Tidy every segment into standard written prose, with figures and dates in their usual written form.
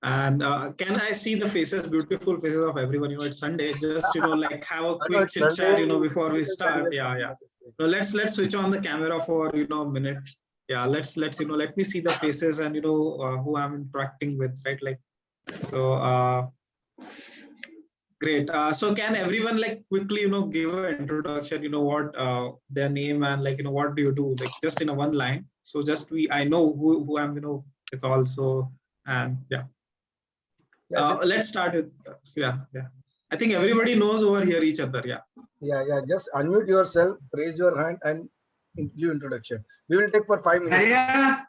And can I see the faces, beautiful faces of everyone? It's Sunday. Just like have a I know quick it's chit chat. Sunday. Before we start. Yeah. So let's switch on the camera for a minute. Yeah. Let's let me see the faces and who I'm interacting with, right? Like so. Great. So can everyone quickly give an introduction? What their name and what do you do? Like just in a one line. So just I know who I'm. It's also and yeah. Let's start with yeah. I think everybody knows over here each other. Yeah. Yeah. Just unmute yourself, raise your hand, and give introduction. We will take for 5 minutes.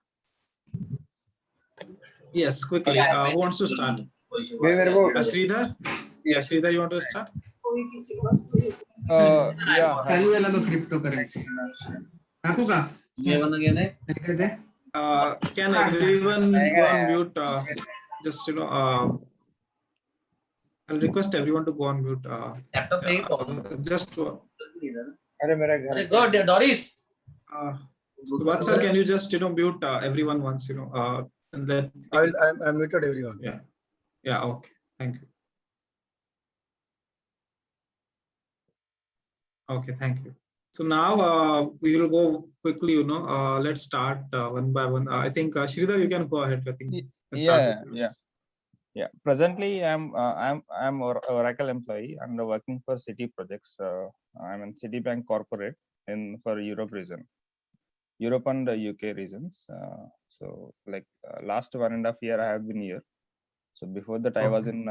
Yes, quickly. Who wants to start? Sridhar? Yeah. Sridhar, you want to start? Yeah. Cryptocurrency. Can everyone go on mute? Just I'll request everyone to go on mute. Just Go, Doris. Vatsar, can you just mute everyone once and then I muted everyone. Yeah. Okay. Thank you. Okay. Thank you. So now we will go quickly. Let's start one by one. I think Sridhar, you can go ahead. I think. Yeah. Presently, I'm an Oracle employee and working for City Projects. I'm in Citibank Corporate for Europe region, Europe and the UK regions. So last 1.5 years I have been here. So before that I was in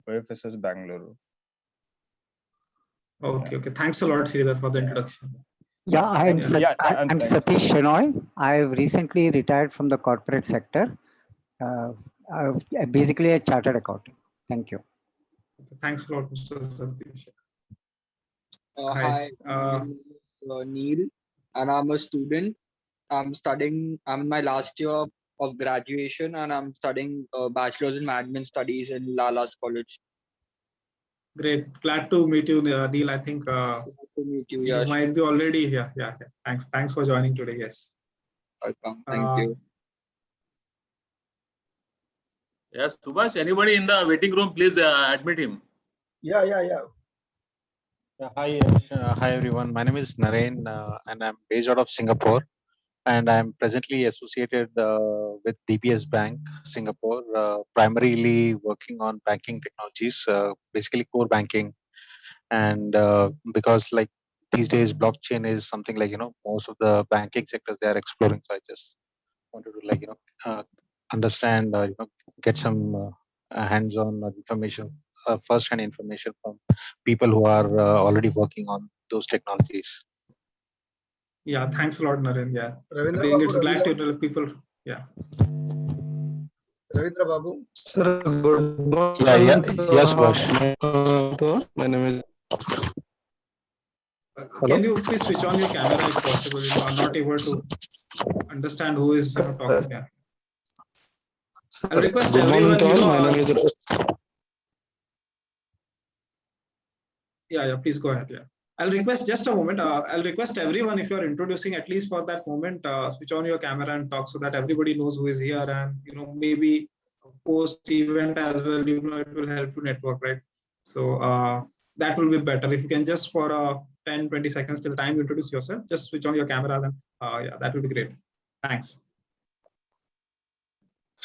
OFSS Bangalore. Okay. Thanks a lot, Sridhar, for the introduction. Yeah, I'm Satish Shenoy. I've recently retired from the corporate sector. Basically a chartered accountant. Thank you. Thanks a lot, Mr. Satish. Hi, Neil, and I'm a student. I'm in my last year of graduation, and I'm studying Bachelor's in Management Studies in Lala's College. Great. Glad to meet you, Neil. I think Glad to meet you. you might be already here. Yeah. Thanks for joining today. Yes. Welcome. Thank you. Yes, Subhash, anybody in the waiting room, please admit him. Yeah. Hi, hi everyone. My name is Naren, and I'm based out of Singapore. And I'm presently associated with DBS Bank Singapore, primarily working on banking technologies, basically core banking. And because these days blockchain is something most of the banking sectors they are exploring. So I just wanted to understand, get some hands-on information, first-hand information from people who are already working on those technologies. Yeah, thanks a lot, Naren. Yeah, Ravindra I think Babu, it's glad to know people. Yeah. Ravindra Babu. Sir, good morning. Yes, Vash. My name is. Can you please switch on your camera if possible? I'm not able to understand who is talking. Yeah. I'll request everyone. My name is. Yeah. Please go ahead. Yeah. I'll request just a moment. I'll request everyone, if you're introducing, at least for that moment, switch on your camera and talk so that everybody knows who is here, and maybe post event as well. It will help to network, right? So that will be better if you can just for 10-20 seconds till time you introduce yourself. Just switch on your cameras and yeah, that will be great. Thanks.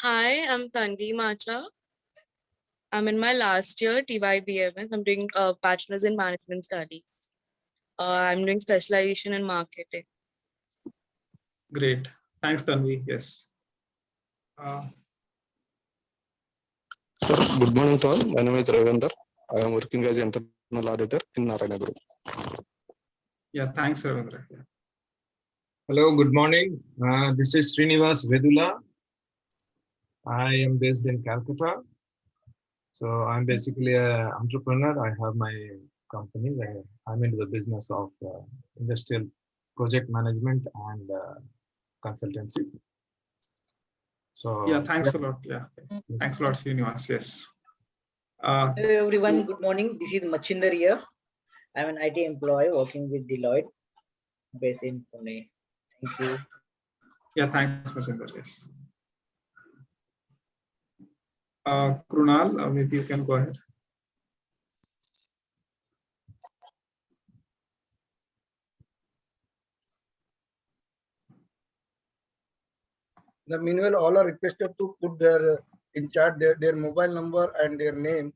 Hi, I'm Tanvi Macha. I'm in my last year, TYBMS. I'm doing Bachelor's in Management Studies. I'm doing specialization in marketing. Great. Thanks, Tanvi. Yes. Sir, good morning to all. My name is Ravindra. I am working as an internal auditor in Narayana Group. Yeah, thanks, Ravindra. Yeah. Hello, good morning. This is Srinivas Vedula. I am based in Calcutta. So I'm basically an entrepreneur. I have my company. I'm into the business of industrial project management and consultancy. So yeah, thanks a lot. Yeah, thanks a lot, Srinivas. Yes. Hello everyone. Good morning. This is Machinder here. I'm an IT employee working with Deloitte, based in Pune. Thank you. Yeah, thanks, Machinder. Yes. Krunal, maybe you can go ahead. Meanwhile, all are requested to put their in chat their mobile number and their name.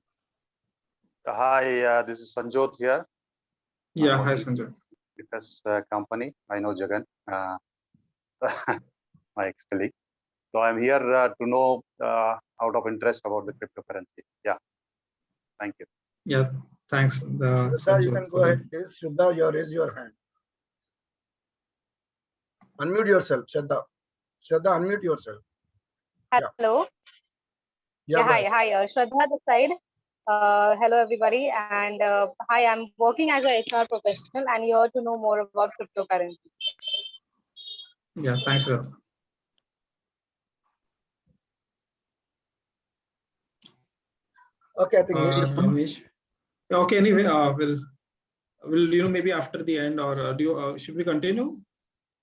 Hi, this is Sanjot here. Yeah, hi Sanjot. Because company, I know Jagan, my ex-colleague. So I'm here to know out of interest about the cryptocurrency. Yeah, thank you. Yeah, thanks. Shraddha, you can go ahead, please. Shraddha, you raise your hand. Unmute yourself, Shraddha. Shraddha, unmute yourself. Hello. Yeah, hi. Shraddha this side. Hello everybody, and hi. I'm working as a HR professional and here to know more about cryptocurrency. Yeah, thanks, Shraddha. Okay, I think Ramesh. Okay, anyway, we'll maybe after the end, or do you should we continue?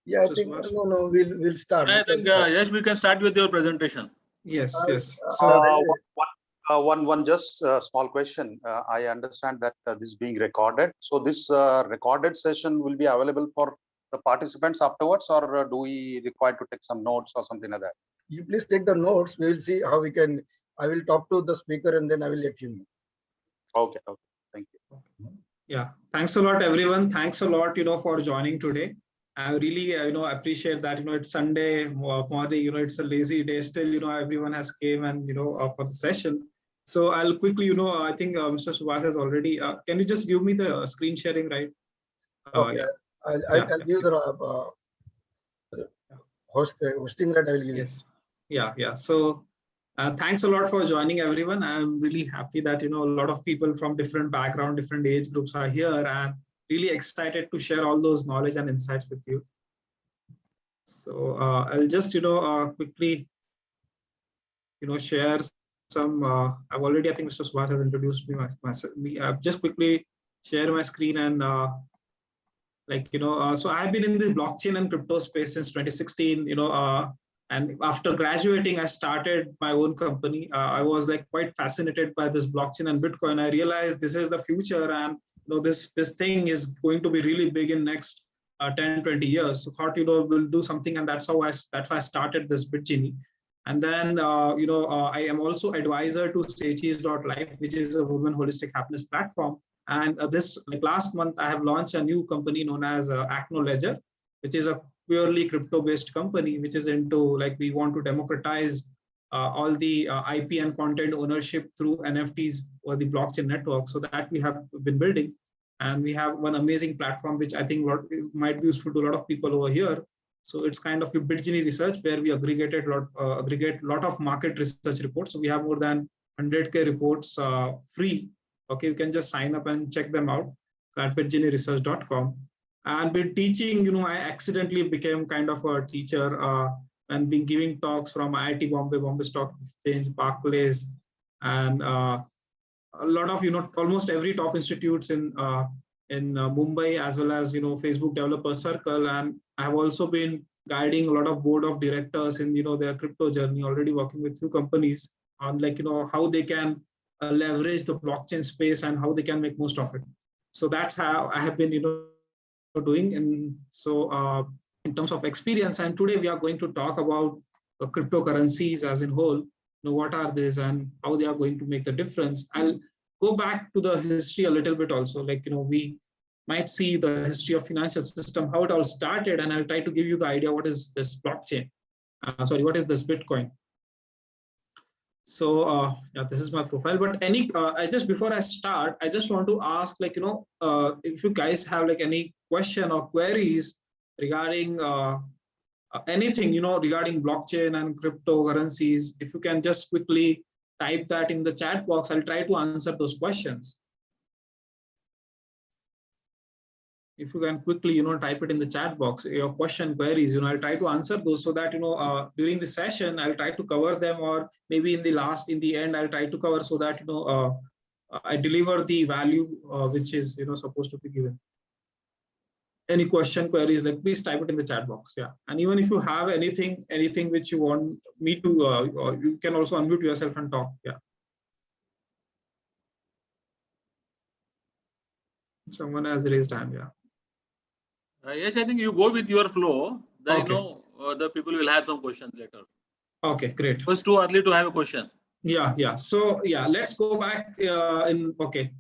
Yeah, I think no, we'll start. I think yes, we can start with your presentation. Yes. So one just small question. I understand that this is being recorded. So this recorded session will be available for the participants afterwards, or do we require to take some notes or something like that? You please take the notes. We will see how we can. I will talk to the speaker and then I will let you know. Okay. Thank you. Yeah, thanks a lot, everyone. Thanks a lot, for joining today. I really, appreciate that, it's Sunday morning, it's a lazy day still, everyone has came and, for the session. So I'll quickly, I think Mr. Subhash has already, can you just give me the screen sharing, right? Okay, Yeah. I'll give the hosting that I will give. Yes. Yeah. So thanks a lot for joining, everyone. I'm really happy that, a lot of people from different background, different age groups are here, and really excited to share all those knowledge and insights with you. So I'll just, quickly, share some, I've already, I think Mr. Subhash has introduced me. I've just quickly share my screen and so I've been in the blockchain and crypto space since 2016, and after graduating, I started my own company. I was quite fascinated by this blockchain and Bitcoin. I realized this is the future, and this thing is going to be really big in next 10, 20 years. So thought, we'll do something, and that's how I started this BitGenie. And then, I am also advisor to Sechis.life, which is a women holistic happiness platform. And this last month, I have launched a new company known as Acno Ledger, which is a purely crypto-based company, which is into we want to democratize all the IP and content ownership through NFTs or the blockchain network. So that we have been building, and we have one amazing platform which I think might be useful to a lot of people over here. So it's kind of a BitGenie research where we aggregate a lot of market research reports. So we have more than 100K reports free. Okay, you can just sign up and check them out at bitgenieresearch.com. And with teaching, I accidentally became kind of a teacher and been giving talks from IIT Bombay, Bombay Stock Exchange, Barclays, and a lot of, almost every top institutes in Mumbai, as well as, Facebook Developer Circle. And I have also been guiding a lot of board of directors in, their crypto journey, already working with few companies on how they can leverage the blockchain space and how they can make most of it. So that's how I have been, doing. And so in terms of experience, and today we are going to talk about cryptocurrencies as in whole, what are these and how they are going to make the difference. I'll go back to the history a little bit also, we might see the history of financial system, how it all started, and I'll try to give you the idea what is this blockchain. What is this Bitcoin? So yeah, this is my profile. But before I start, I just want to ask, if you guys have any question or queries regarding anything, regarding blockchain and cryptocurrencies, if you can just quickly type that in the chat box, I'll try to answer those questions. If you can quickly, type it in the chat box, your question, queries, I'll try to answer those so that, during the session, I'll try to cover them, or maybe in the end, I'll try to cover so that, I deliver the value which is, supposed to be given. any question, queries, like please type it in the chat box. Yeah, and even if you have anything which you want me to, you can also unmute yourself and talk. Yeah. Someone has raised hand. Yeah. Yes, I think you go with your flow. Then Okay. you know the people will have some questions later. Okay, great. It's too early to have a question. Yeah. So yeah, let's go back okay.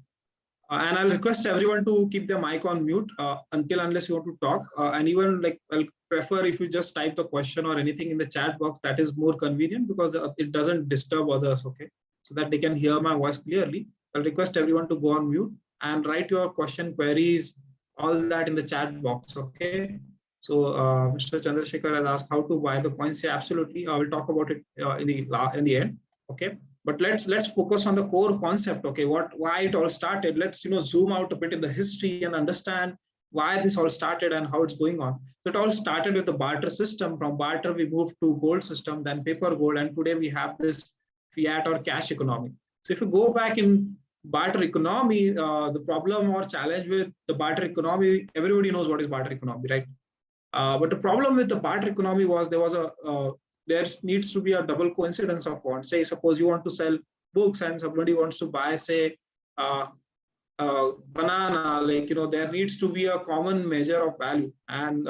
And I'll request everyone to keep their mic on mute unless you want to talk. And even like I'll prefer if you just type the question or anything in the chat box, that is more convenient because it doesn't disturb others. Okay, so that they can hear my voice clearly. I'll request everyone to go on mute and write your question, queries, all that in the chat box. Okay. So Mr. Chandrasekhar has asked how to buy the coins. Yeah, absolutely. I will talk about it in the end. Okay. But let's focus on the core concept. Okay, why it all started. Let's zoom out a bit in the history and understand why this all started and how it's going on. So it all started with the barter system. From barter we moved to gold system, then paper gold, and today we have this fiat or cash economy. So if you go back in barter economy, the problem or challenge with the barter economy, everybody knows what is barter economy, right? But the problem with the barter economy was there needs to be a double coincidence of wants. Say, suppose you want to sell books and somebody wants to buy, say, banana. Like there needs to be a common measure of value, and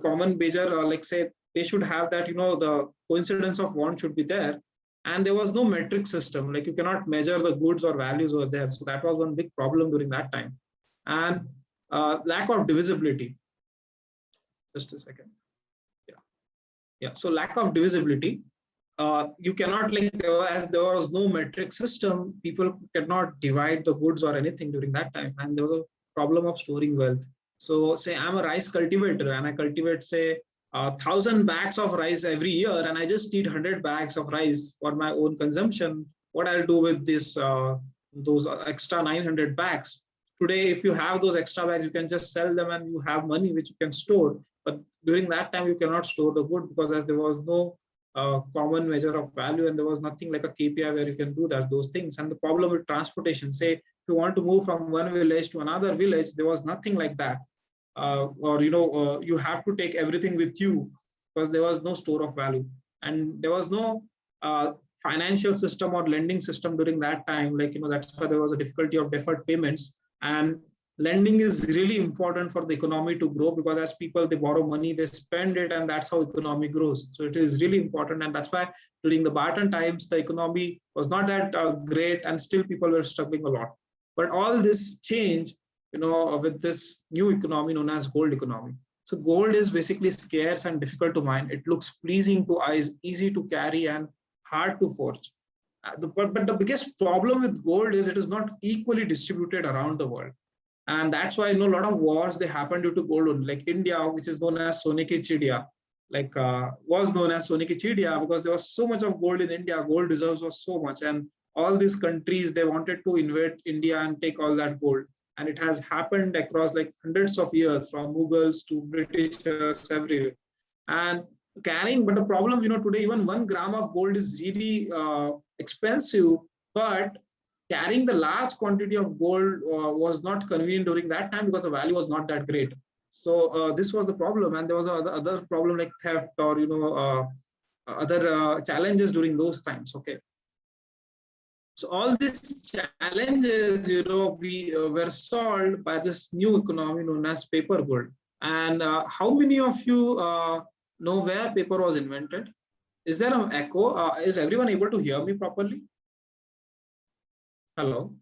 common measure. Like say, they should have that. The coincidence of want should be there, and there was no metric system. Like you cannot measure the goods or values over there. So that was one big problem during that time, and lack of divisibility. Just a second. Yeah. So lack of divisibility. You cannot as there was no metric system, people cannot divide the goods or anything during that time, and there was a problem of storing wealth. So say I'm a rice cultivator and I cultivate say 1,000 bags of rice every year, and I just need 100 bags of rice for my own consumption. What I'll do with this those extra 900 bags? Today, if you have those extra bags, you can just sell them and you have money which you can store. But during that time, you cannot store the good because as there was no common measure of value and there was nothing like a KPI where you can do those things. And the problem with transportation, say, if you want to move from one village to another village, there was nothing like that. You have to take everything with you because there was no store of value. And there was no financial system or lending system during that time. That's why there was a difficulty of deferred payments. And lending is really important for the economy to grow because as people, they borrow money, they spend it, and that's how economy grows. So it is really important. And that's why during the barter times, the economy was not that great and still people were struggling a lot. But all this changed, with this new economy known as gold economy. So gold is basically scarce and difficult to mine. It looks pleasing to eyes, easy to carry and hard to forge. But the biggest problem with gold is it is not equally distributed around the world. And that's why a lot of wars, they happen due to gold. Like India, which is known as Sone Ki Chidiya, was known as Sone Ki Chidiya because there was so much of gold in India. Gold reserves was so much. And all these countries, they wanted to invade India and take all that gold. And it has happened across hundreds of years, from Mughals to Britishers, everywhere. And but the problem, today even 1 gram of gold is really expensive, but carrying the large quantity of gold was not convenient during that time because the value was not that great. So this was the problem, and there was other problem like theft or other challenges during those times. Okay, so all these challenges we were solved by this new economy known as paper gold. And how many of you know where paper was invented? Is there an echo? Is everyone able to hear me properly? Hello.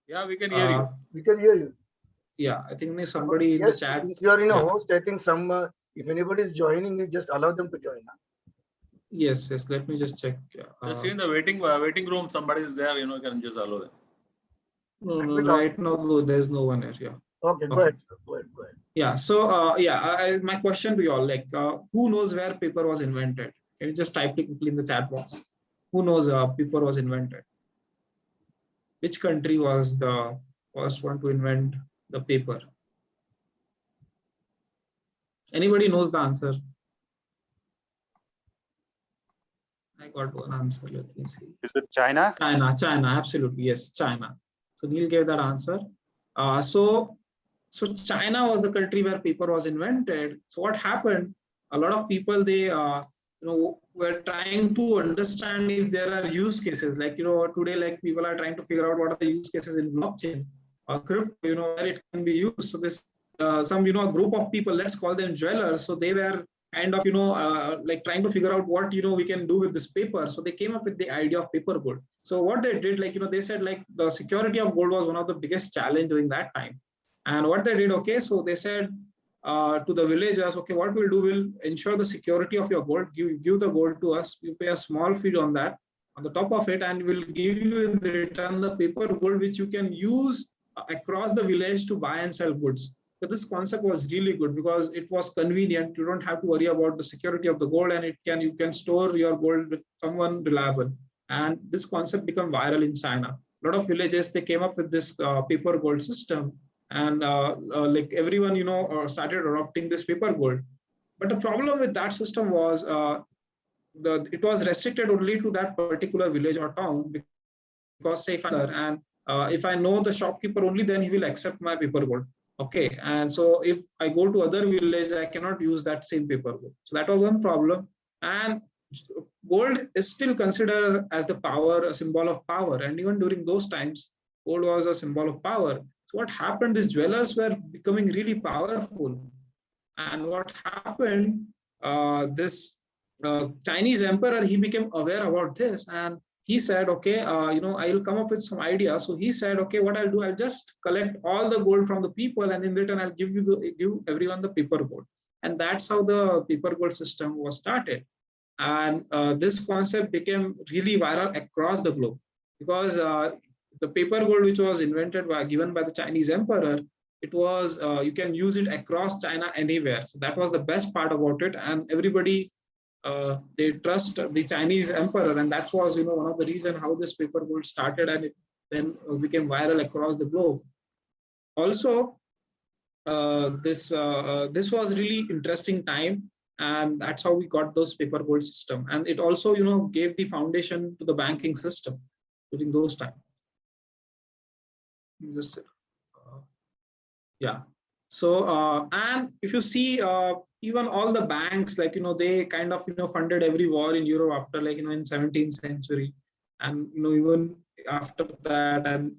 Yeah, we can hear you. We can hear you. Yeah, I think there's somebody in the chat. Since you are in a host, I think if anybody is joining, you just allow them to join. Yes. Let me just check. Just see in the waiting room, somebody is there. You can just allow them. No, right now there's no one here. Yeah. Okay, go ahead. Go ahead. Yeah. So my question to you all, who knows where paper was invented? Can you just type it quickly in the chat box? Who knows paper was invented? Which country was the first one to invent the paper? Anybody knows the answer? I got one answer. Let me see. Is it China? China, absolutely. Yes, China. So Neil gave that answer. So So China was the country where paper was invented. So what happened? A lot of people, they were trying to understand if there are use cases. Like today, like people are trying to figure out what are the use cases in blockchain or crypto, where it can be used. So this some group of people, let's call them dwellers. So they were kind of like trying to figure out what we can do with this paper. So they came up with the idea of paper gold. So what they did, like they said, like the security of gold was one of the biggest challenge during that time. And what they did, okay, so they said to the villagers, okay, what we'll do, we'll ensure the security of your gold, give the gold to us, you pay a small fee on that, on the top of it, and we'll give you in return the paper gold, which you can use across the village to buy and sell goods. So this concept was really good because it was convenient. You don't have to worry about the security of the gold, and you can store your gold with someone reliable. And this concept became viral in China. A lot of villages, they came up with this paper gold system, and like everyone started adopting this paper gold. But the problem with that system was it was restricted only to that particular village or town, because say if I know the shopkeeper only, then he will accept my paper gold. Okay, and so if I go to other village, I cannot use that same paper gold. So that was one problem. And gold is still considered as the power, a symbol of power. And even during those times, gold was a symbol of power. So what happened, these dwellers were becoming really powerful. And what happened, this Chinese emperor, he became aware about this, and he said, okay, I will come up with some ideas. So he said, okay, what I'll do, I'll just collect all the gold from the people, and in return, I'll give everyone the paper gold. And that's how the paper gold system was started. And this concept became really viral across the globe, because the paper gold, which was invented given by the Chinese emperor, it was you can use it across China anywhere. So that was the best part about it, and everybody they trust the Chinese emperor, and that was one of the reasons how this paper gold started, and it then became viral across the globe. Also, this was really interesting time, and that's how we got those paper gold system, and it also gave the foundation to the banking system during those times. Yeah. So and if you see, even all the banks, like they kind of funded every war in Europe after, like in 17th century, and even after that, and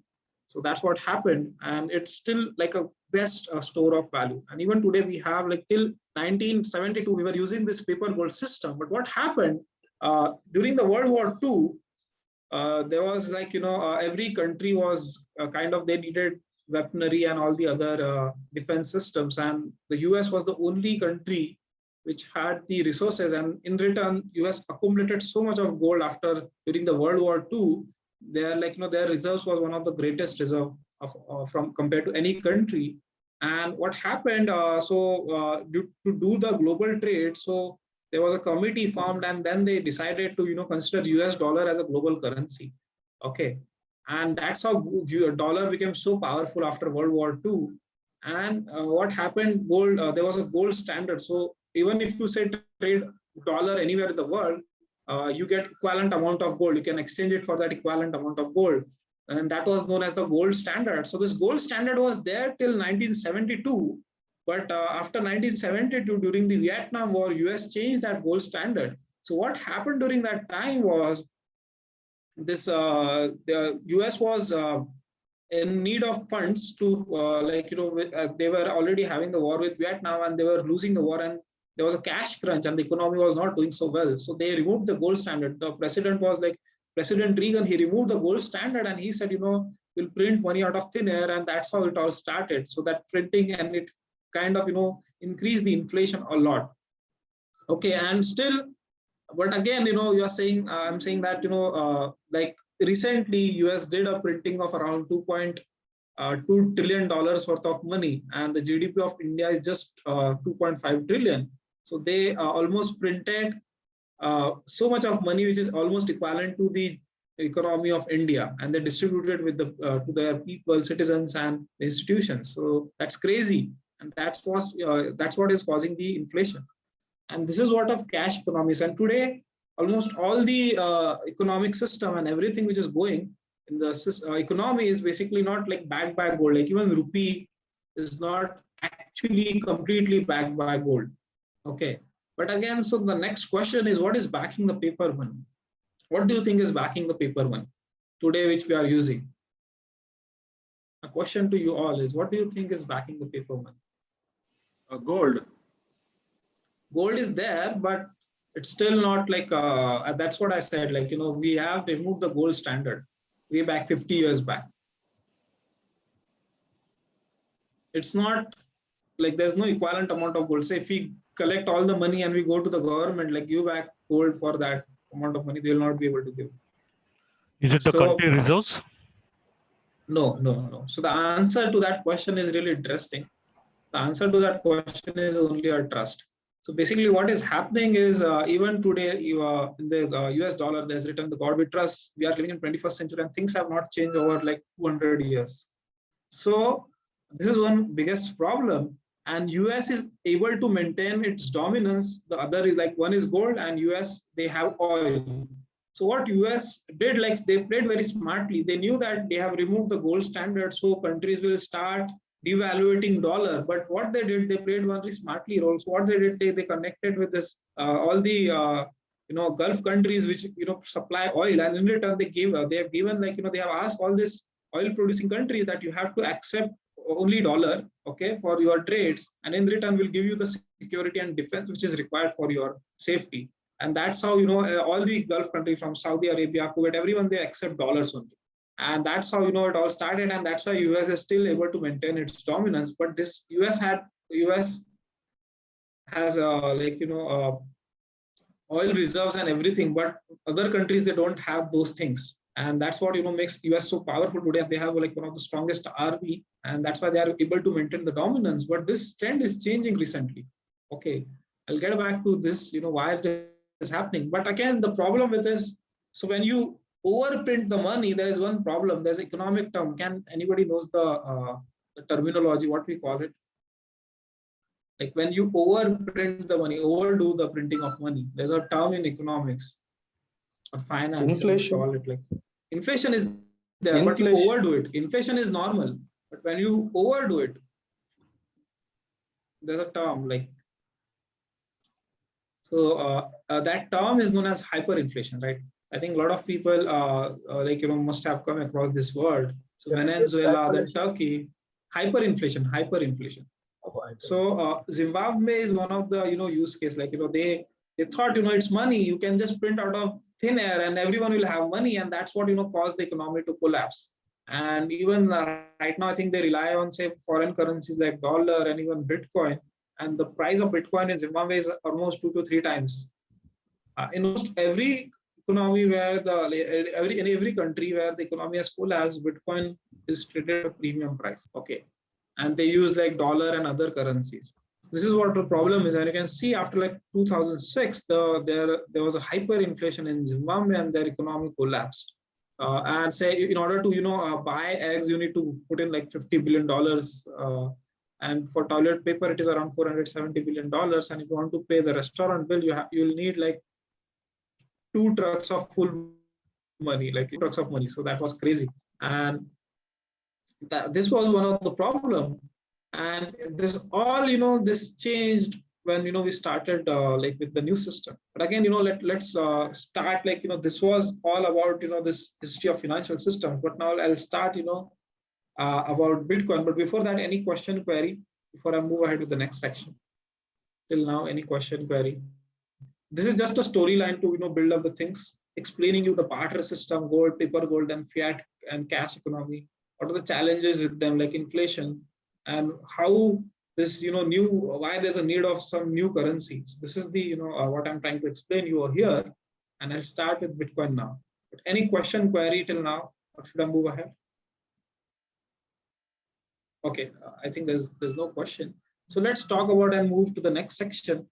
so that's what happened. And it's still like a best store of value. And even today we have, like till 1972 we were using this paper gold system. But what happened during the World War II, there was like every country was kind of, they needed weaponry and all the other defense systems, and the US was the only country which had the resources, and in return US accumulated so much of gold during the World War II. Their their reserves was one of the greatest reserve from compared to any country. And what happened, to do the global trade, so there was a committee formed, and then they decided to consider US dollar as a global currency. Okay. And that's how dollar became so powerful after World War II. And what happened, gold, there was a gold standard. So even if you say trade dollar anywhere in the world, you get equivalent amount of gold. You can exchange it for that equivalent amount of gold. And that was known as the gold standard. So this gold standard was there till 1972. But after 1972, during the Vietnam War, US changed that gold standard. So what happened during that time was, this the US was in need of funds to they were already having the war with Vietnam, and they were losing the war, and there was a cash crunch, and the economy was not doing so well. So they removed the gold standard. The president was like President Reagan. He removed the gold standard, and he said, we'll print money out of thin air, and that's how it all started. So that printing, and it kind of increased the inflation a lot. Okay, and still. But again, you are saying, I'm saying that, like recently US did a printing of around $2.2 trillion worth of money, and the GDP of India is just 2.5 trillion. So they almost printed so much of money, which is almost equivalent to the economy of India, and they distributed with to their people, citizens, and institutions. So that's crazy, and that's what is causing the inflation. And this is what of cash economies. And today, almost all the economic system and everything which is going in the economy is basically not like backed by gold. Like even rupee is not actually completely backed by gold. Okay. But again, so the next question is, what is backing the paper money? What do you think is backing the paper money today, which we are using? A question to you all is, what do you think is backing the paper money? Gold. Gold is there, but it's still not like, that's what I said, like, we have removed the gold standard way back 50 years back. It's not like there's no equivalent amount of gold. Say if we collect all the money and we go to the government, like give back gold for that amount of money, they will not be able to give. Is it the country reserves? No. So the answer to that question is really interesting. The answer to that question is only a trust. So basically what is happening is even today in the US dollar, there's written the God we trust. We are living in 21st century and things have not changed over like 200 years. So this is one biggest problem. And US is able to maintain its dominance. The other is like one is gold and US, they have oil. So what US did, like they played very smartly. They knew that they have removed the gold standard, so countries will start devaluating dollar. But what they did, they played very smartly role. So what they did, they connected with this all the Gulf countries which supply oil, and in return they have given like they have asked all these oil producing countries that you have to accept only dollar, okay, for your trades, and in return will give you the security and defense which is required for your safety. And that's how all the Gulf countries from Saudi Arabia, Kuwait, everyone, they accept dollars only. And that's how it all started, and that's why US is still able to maintain its dominance. But this US has oil reserves and everything, but other countries, they don't have those things. And that's what makes US so powerful today. They have like one of the strongest army, and that's why they are able to maintain the dominance. But this trend is changing recently. Okay, I'll get back to this, why it is happening. But again, the problem with this, so when you overprint the money, there is one problem. There's an economic term. Can anybody knows the terminology, what we call it? Like when you overprint the money, overdo the printing of money. There's a term in economics, finance. Inflation. Call it like inflation is there, but you overdo it. Inflation is normal, but when you overdo it, there's a term like. So that term is known as hyperinflation, right? I think a lot of people must have come across this word. So Venezuela, then Turkey, hyperinflation. So Zimbabwe is one of the use case. Like they thought it's money, you can just print out of thin air and everyone will have money, and that's what caused the economy to collapse. And even right now, I think they rely on say foreign currencies like dollar and even Bitcoin. And the price of Bitcoin in Zimbabwe is almost 2 to 3 times. In almost every economy where in every country where the economy has collapsed, Bitcoin is traded at a premium price. Okay, and they use like dollar and other currencies. So this is what the problem is, and you can see after like 2006, there was a hyperinflation in Zimbabwe and their economy collapsed. And say in order to buy eggs, you need to put in like $50 billion. And for toilet paper, it is around $470 billion. And if you want to pay the restaurant bill, you'll need like 2 trucks of full money, like 2 trucks of money. So that was crazy. And this was one of the problem. And this all, this changed when, we started like with the new system. But again, let's start like, this was all about, this history of financial system. But now I'll start, about Bitcoin. But before that, any question, query, before I move ahead with the next section? Till now, any question, query? This is just a storyline to build up the things, explaining you the barter system, gold, paper gold, and fiat and cash economy. What are the challenges with them, like inflation, and how this why there's a need of some new currencies. This is the what I'm trying to explain you here, and I'll start with Bitcoin now. But any question, query till now, or should I move ahead? Okay, I think there's no question. So let's talk about and move to the next section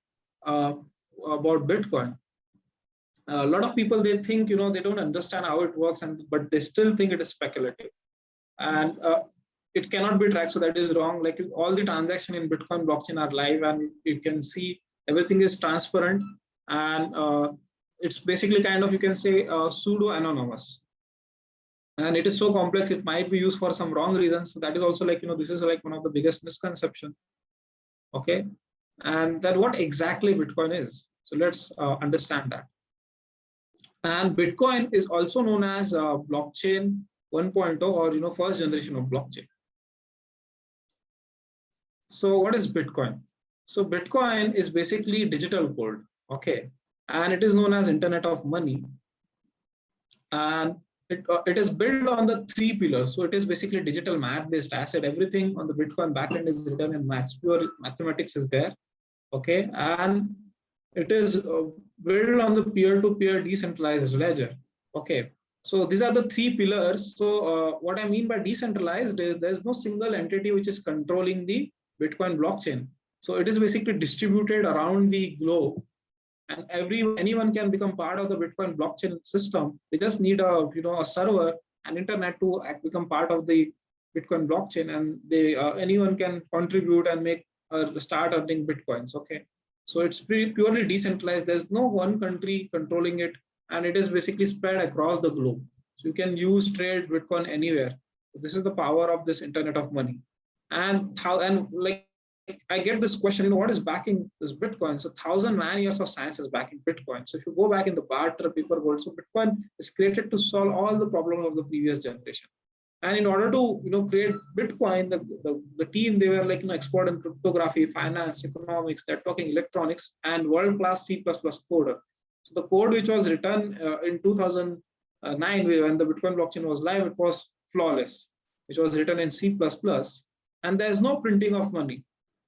about Bitcoin. A lot of people, they think they don't understand how it works, but they still think it is speculative, and it cannot be tracked. So that is wrong. Like all the transactions in Bitcoin blockchain are live, and you can see everything is transparent, and it's basically kind of, you can say, pseudo anonymous. and it is so complex, it might be used for some wrong reasons. So that is also like, this is like one of the biggest misconception. Okay. And then what exactly Bitcoin is. So let's understand that. And Bitcoin is also known as blockchain 1.0 or, first generation of blockchain. So what is Bitcoin? So Bitcoin is basically digital gold. Okay. And it is known as Internet of Money. And it is built on the 3 pillars. So it is basically digital math-based asset. Everything on the Bitcoin backend is written in maths. Pure mathematics is there. Okay. And it is built on the peer-to-peer decentralized ledger. Okay. So these are the 3 pillars. So what I mean by decentralized is there's no single entity which is controlling the Bitcoin blockchain. So it is basically distributed around the globe, and anyone can become part of the Bitcoin blockchain system. They just need a server and internet to become part of the Bitcoin blockchain, and they anyone can contribute and start earning Bitcoins. Okay, so it's purely decentralized. There's no one country controlling it, and it is basically spread across the globe. So you can trade Bitcoin anywhere. So this is the power of this Internet of Money. And like I get this question, what is backing this Bitcoin? So 1,000 man years of science is backing Bitcoin. So if you go back in the barter, paper gold, so Bitcoin is created to solve all the problems of the previous generation. And in order to create Bitcoin, the team, they were like expert in cryptography, finance, economics, networking, electronics, and world-class C++ coder. So the code which was written in 2009 when the Bitcoin blockchain was live, it was flawless, which was written in C++. And there's no printing of money.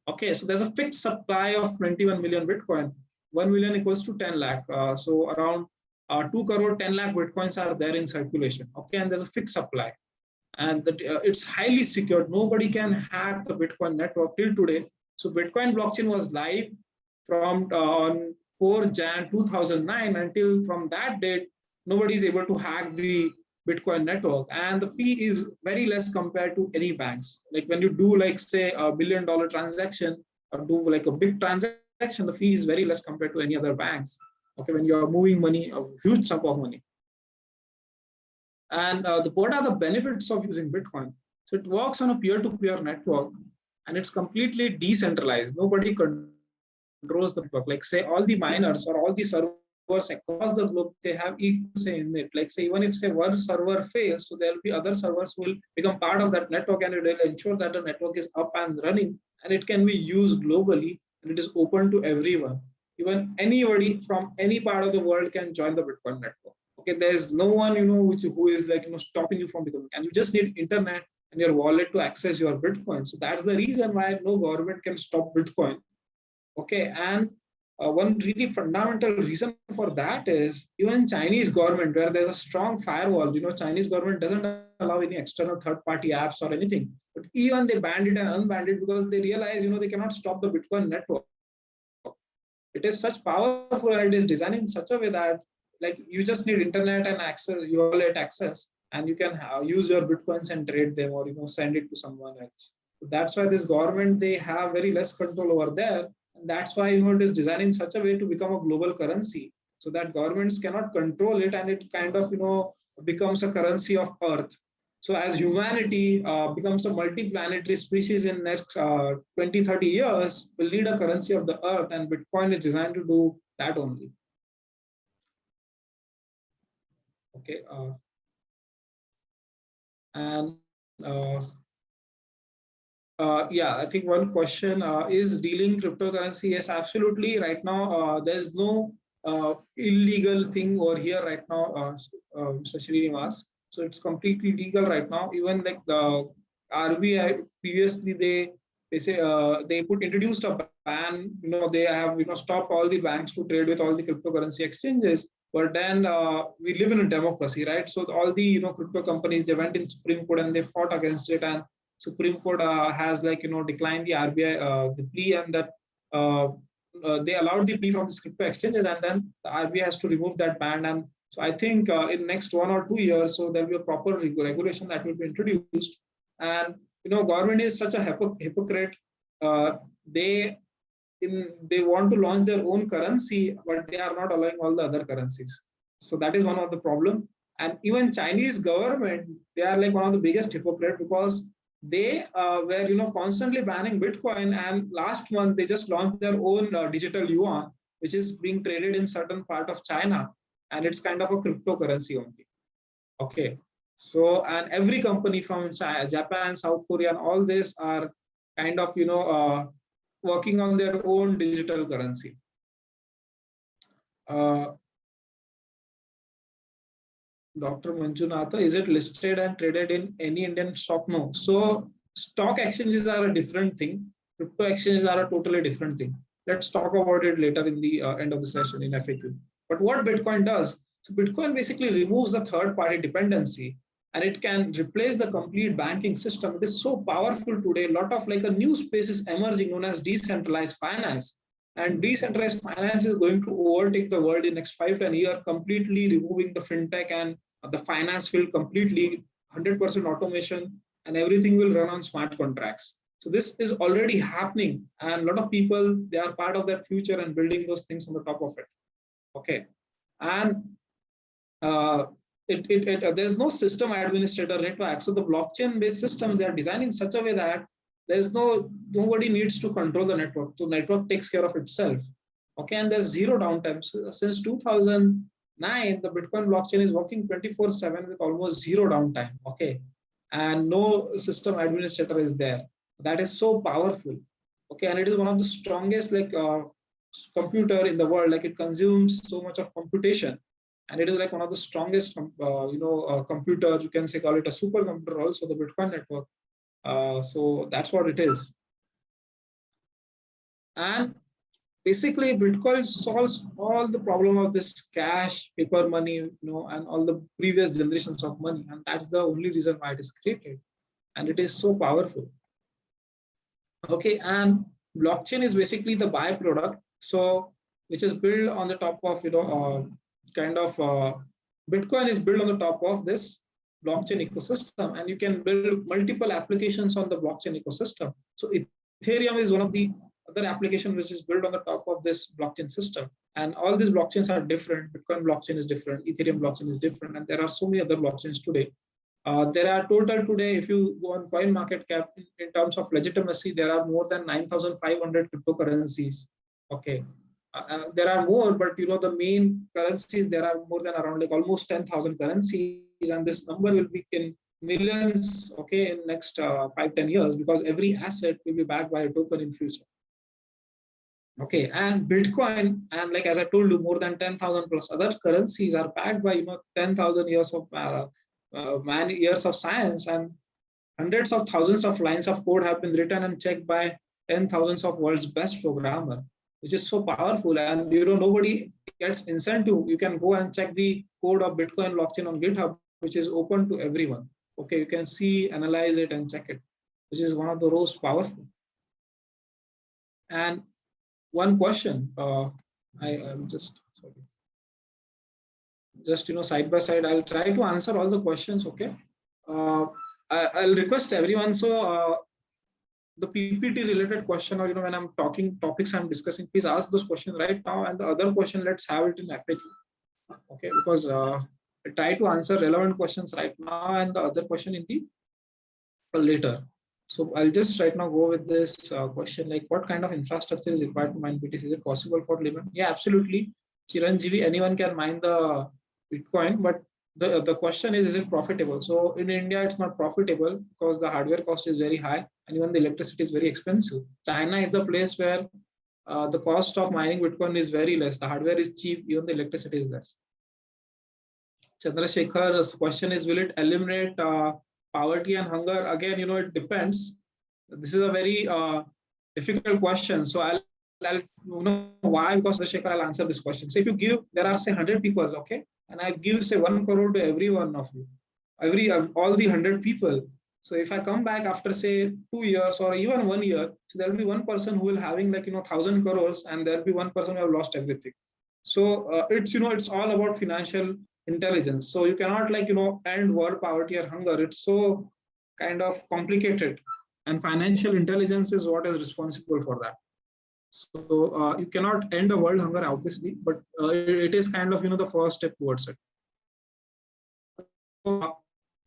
Okay, so there's a fixed supply of 21 million Bitcoin. 1 million equals to 10 lakh. So around 2 crore 10 lakh Bitcoins are there in circulation. Okay, and there's a fixed supply. And it's highly secured. Nobody can hack the Bitcoin network till today. So Bitcoin blockchain was live from on 4 Jan 2009 until from that date, nobody is able to hack the Bitcoin network, and the fee is very less compared to any banks. Like when you do say $1 billion transaction or do like a big transaction, the fee is very less compared to any other banks. Okay, when you are moving money, a huge chunk of money. And what are the benefits of using Bitcoin? So it works on a peer-to-peer network, and it's completely decentralized. Nobody controls the network. Like say all the miners or all the servers across the globe, they have equal say in it. Like say even if one server fails, so there will be other servers who will become part of that network, and it will ensure that the network is up and running, and it can be used globally, and it is open to everyone. Even anybody from any part of the world can join the Bitcoin network. Okay, there's no one who is stopping you from becoming, and you just need internet and your wallet to access your Bitcoin. So that's the reason why no government can stop Bitcoin. Okay, and one really fundamental reason for that is even Chinese government, where there's a strong firewall. Chinese government doesn't allow any external third-party apps or anything. But even they banned it and unbanned it because they realize they cannot stop the Bitcoin network. It is such powerful, and it is designed in such a way that like you just need internet and access, your wallet access, and you can use your Bitcoins and trade them or send it to someone else. So that's why this government, they have very less control over there. And that's why it is designed in such a way to become a global currency, so that governments cannot control it, and it kind of becomes a currency of Earth. So as humanity becomes a multi-planetary species in next 20-30 years, we'll need a currency of the Earth, and Bitcoin is designed to do that only. Okay, yeah, I think one question is dealing cryptocurrency. Yes, absolutely. Right now, there's no illegal thing over here right now, Mr. Srinivas. So it's completely legal right now. Even like the RBI previously, they say they introduced a ban. They have stopped all the banks to trade with all the cryptocurrency exchanges. But then we live in a democracy, right? So all the crypto companies, they went in Supreme Court and they fought against it, and Supreme Court has declined the RBI the plea, and that they allowed the plea from the crypto exchanges, and then the RBI has to remove that ban. And so I think in next 1 or 2 years, so there'll be a proper regulation that will be introduced. And government is such a hypocrite. They want to launch their own currency, but they are not allowing all the other currencies. So that is one of the problem. And even Chinese government, they are like one of the biggest hypocrite, because they were constantly banning Bitcoin, and last month they just launched their own digital yuan, which is being traded in certain part of China, and it's kind of a cryptocurrency only. Okay, so and every company from China, Japan, South Korea, and all this are kind of working on their own digital currency. Dr. Manjunatha, is it listed and traded in any Indian stock? No. So stock exchanges are a different thing. Crypto exchanges are a totally different thing. Let's talk about it later in the end of the session in FAQ. But what Bitcoin does, so Bitcoin basically removes the third-party dependency, and it can replace the complete banking system. It is so powerful today. A lot of like a new space is emerging known as decentralized finance. And decentralized finance is going to overtake the world in next 5-10 years, completely removing the fintech and the finance field completely, 100% automation, and everything will run on smart contracts. So this is already happening, and a lot of people, they are part of that future and building those things on the top of it. Okay, and there's no system administrator network. So the blockchain-based systems, they are designed in such a way that there's nobody needs to control the network. So network takes care of itself. Okay, and there's zero downtime. So since 2009, the Bitcoin blockchain is working 24/7 with almost zero downtime. Okay, and no system administrator is there. That is so powerful. Okay, and it is one of the strongest like computer in the world. Like it consumes so much of computation, and it is like one of the strongest computers. You can say call it a supercomputer also, the Bitcoin network. So that's what it is. And basically Bitcoin solves all the problem of this cash, paper money, and all the previous generations of money. And that's the only reason why it is created. And it is so powerful. Okay, and blockchain is basically the byproduct. So which is built on the top of, Bitcoin is built on the top of this blockchain ecosystem, and you can build multiple applications on the blockchain ecosystem. So Ethereum is one of the other applications which is built on the top of this blockchain system. And all these blockchains are different. Bitcoin blockchain is different, Ethereum blockchain is different, and there are so many other blockchains today. There are total today, if you go on CoinMarketCap, in terms of legitimacy, there are more than 9,500 cryptocurrencies. Okay, there are more, but the main currencies, there are more than around like almost 10,000 currencies, and this number will be in millions. Okay, in next 5-10 years, because every asset will be backed by a token in future. Okay, and Bitcoin, and like as I told you, more than 10,000 plus other currencies are backed by 10,000 years of years of science, and hundreds of thousands of lines of code have been written and checked by 10,000s of world's best programmer, which is so powerful. And nobody gets incentive. You can go and check the code of Bitcoin blockchain on GitHub, which is open to everyone. Okay, you can see, analyze it, and check it, which is one of the most powerful. And one question, I am just sorry. Just side by side, I'll try to answer all the questions. Okay, I'll request everyone. So the PPT related question, or when I'm talking topics I'm discussing, please ask those questions right now, and the other question, let's have it in FAQ. Okay, because I try to answer relevant questions right now, and the other question in the later. So I'll just right now go with this question, like what kind of infrastructure is required to mine BTC? Is it possible for layman? Yeah, absolutely. Chiranjeevi, anyone can mine the Bitcoin, but the question is it profitable? So in India, it's not profitable because the hardware cost is very high, and even the electricity is very expensive. China is the place where the cost of mining Bitcoin is very less. The hardware is cheap, even the electricity is less. Chandrasekhar's question is, will it eliminate poverty and hunger? Again, it depends. This is a very difficult question. So I'll why? Because Chandrasekhar, I'll answer this question. So if you give, there are say 100 people, okay, and I give say 1 crore to every one of you, all the 100 people. So if I come back after say 2 years or even 1 year, so there will be one person who will having like 1,000 crores, and there will be one person who have lost everything. So it's it's all about financial intelligence. So you cannot end world poverty or hunger. It's so kind of complicated, and financial intelligence is what is responsible for that. So you cannot end a world hunger, obviously, but it is kind of the first step towards it.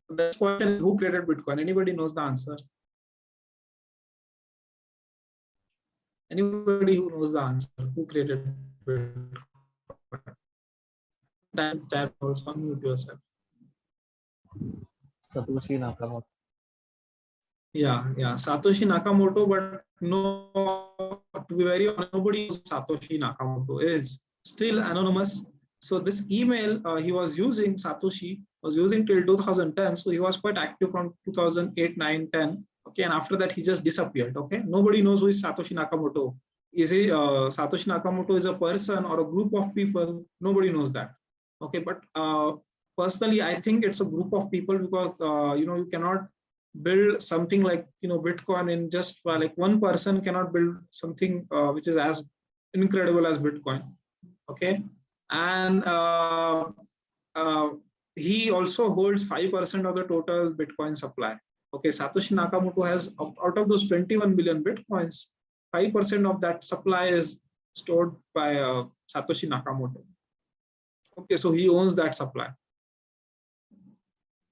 the question is, who created Bitcoin? Anybody knows the answer? Anybody who knows the answer? Who created Bitcoin? Chat also, unmute yourself. Satoshi Nakamoto. Yeah, Satoshi Nakamoto, but no, to be very honest, nobody knows Satoshi Nakamoto is still anonymous. So this email he was using, Satoshi was using till 2010. So he was quite active from 2008, 9, 10. Okay, and after that he just disappeared. Okay, nobody knows who is Satoshi Nakamoto. Is he Satoshi Nakamoto is a person or a group of people? Nobody knows that. Okay, but personally, I think it's a group of people because you cannot build something like Bitcoin in just like one person cannot build something which is as incredible as Bitcoin. Okay, and he also holds 5% of the total Bitcoin supply. Okay, Satoshi Nakamoto has out of those 21 billion Bitcoins, 5% of that supply is stored by Satoshi Nakamoto. Okay, so he owns that supply.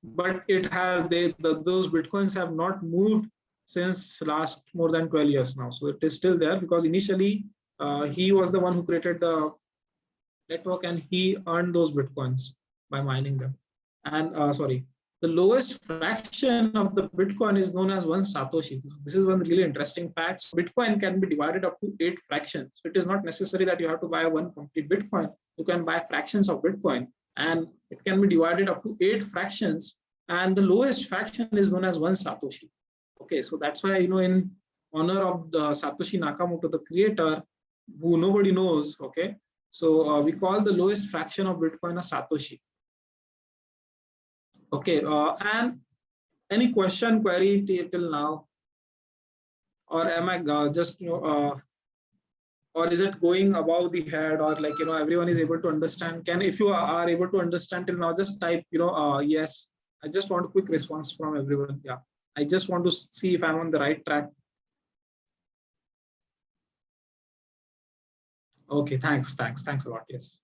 But it has those Bitcoins have not moved since last more than 12 years now. So it is still there because initially he was the one who created the network and he earned those Bitcoins by mining them. And the lowest fraction of the Bitcoin is known as 1 Satoshi. This is one really interesting fact. So Bitcoin can be divided up to 8 fractions. So it is not necessary that you have to buy one complete Bitcoin. You can buy fractions of Bitcoin and it can be divided up to 8 fractions. And the lowest fraction is known as 1 Satoshi. Okay, so that's why, in honor of the Satoshi Nakamoto, the creator, who nobody knows, okay, so we call the lowest fraction of Bitcoin a Satoshi. Okay, and any question, query till now? Or am I just, or is it going above the head, or like, everyone is able to understand? If you are able to understand till now, just type, yes. I just want a quick response from everyone. Yeah, I just want to see if I'm on the right track. Okay, thanks a lot. Yes,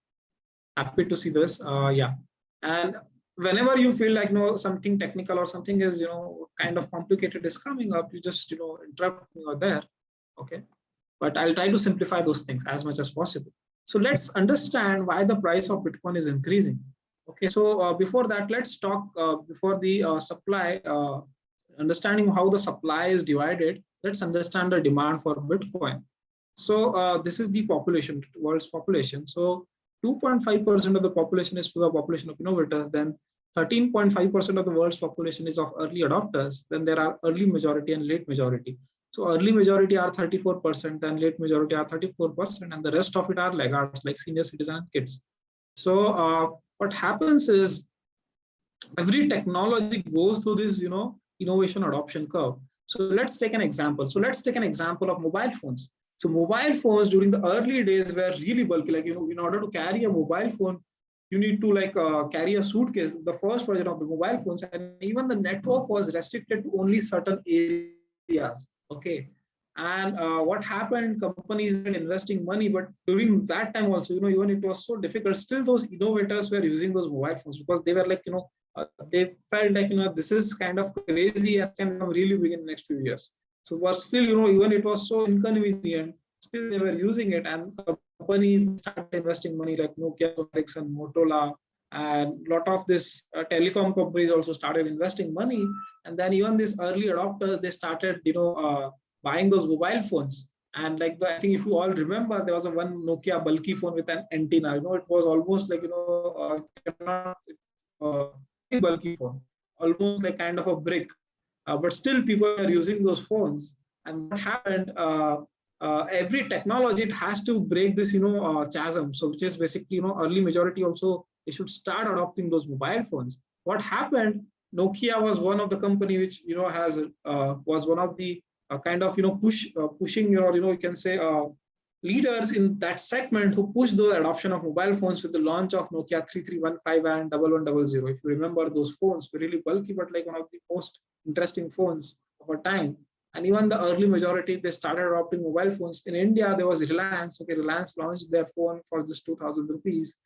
happy to see this. Yeah, and whenever you feel like something technical or something is kind of complicated is coming up, you just interrupt me or there. Okay, but I'll try to simplify those things as much as possible. So let's understand why the price of Bitcoin is increasing. Okay, so before that, let's talk before the supply, understanding how the supply is divided. Let's understand the demand for Bitcoin. So this is the population, world's population. So 2.5% of the population is the population of innovators. Then 13.5% of the world's population is of early adopters. Then there are early majority and late majority. So early majority are 34%, then late majority are 34%, and the rest of it are laggards like senior citizens and kids. So what happens is every technology goes through this, innovation adoption curve. So let's take an example. So let's take an example of mobile phones. So mobile phones during the early days were really bulky. Like, in order to carry a mobile phone, you need to carry a suitcase, the first version of the mobile phones, and even the network was restricted to only certain areas. Okay. And what happened, companies were investing money, but during that time also, even it was so difficult, still those innovators were using those mobile phones because they were like, they felt like, this is kind of crazy and can really big in the next few years. So, but still, even it was so inconvenient, still they were using it, and companies started investing money like Nokia, Ericsson, Motorola, and a lot of this telecom companies also started investing money. And then even these early adopters, they started, buying those mobile phones. And like I think if you all remember, there was one Nokia bulky phone with an antenna. It was almost like bulky phone, almost like kind of a brick. But still, people are using those phones. And what happened? Every technology, it has to break this chasm. So which is basically early majority also, they should start adopting those mobile phones. What happened? Nokia was one of the company which has was one of the kind of pushing you can say leaders in that segment who pushed the adoption of mobile phones with the launch of Nokia 3315 and 1100. If you remember, those phones were really bulky, but like one of the most interesting phones of our time. And even the early majority, they started adopting mobile phones. In India, there was Reliance. Okay, Reliance launched their phone for just 2,000 rupees.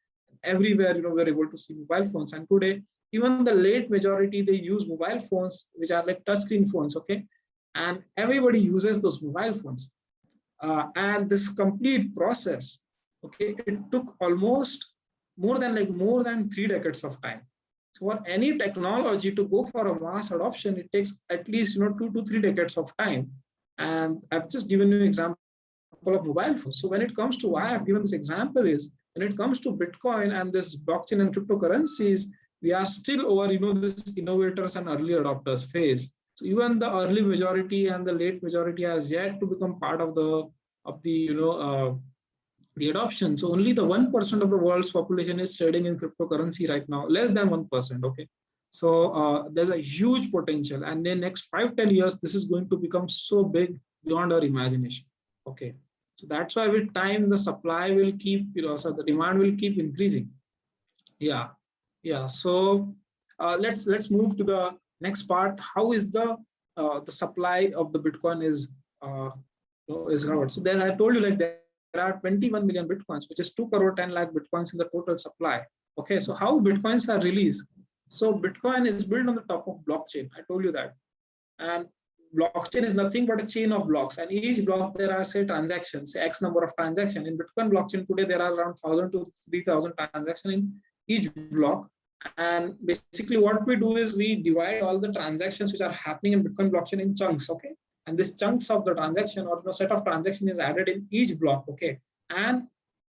Everywhere, we were able to see mobile phones. And today, even the late majority, they use mobile phones, which are like touchscreen phones, okay? And everybody uses those mobile phones. And this complete process, okay, it took almost more than 3 decades of time. So for any technology to go for a mass adoption, it takes at least 2 to 3 decades of time. And I've just given you an example of mobile phones. So when it comes to why I've given this example is, when it comes to Bitcoin and this blockchain and cryptocurrencies, we are still over this innovators and early adopters phase. So even the early majority and the late majority has yet to become part of the adoption. So only the 1% of the world's population is trading in cryptocurrency right now, less than 1%. Okay, so there's a huge potential, and in the next 5-10 years, this is going to become so big beyond our imagination. Okay, so that's why with time the supply will keep, so the demand will keep increasing. Yeah. So let's move to the next part. How is the supply of the Bitcoin is covered? So as I told you, like there are 21 million Bitcoins, which is 2 crore 10 lakh Bitcoins in the total supply. Okay, so how Bitcoins are released? So Bitcoin is built on the top of blockchain. I told you that. And blockchain is nothing but a chain of blocks. And each block, there are, say, transactions, say X number of transactions. In Bitcoin blockchain today, there are around 1,000 to 3,000 transactions in each block. And basically what we do is we divide all the transactions which are happening in Bitcoin blockchain in chunks, okay? And this chunks of the transaction or set of transaction is added in each block, okay? And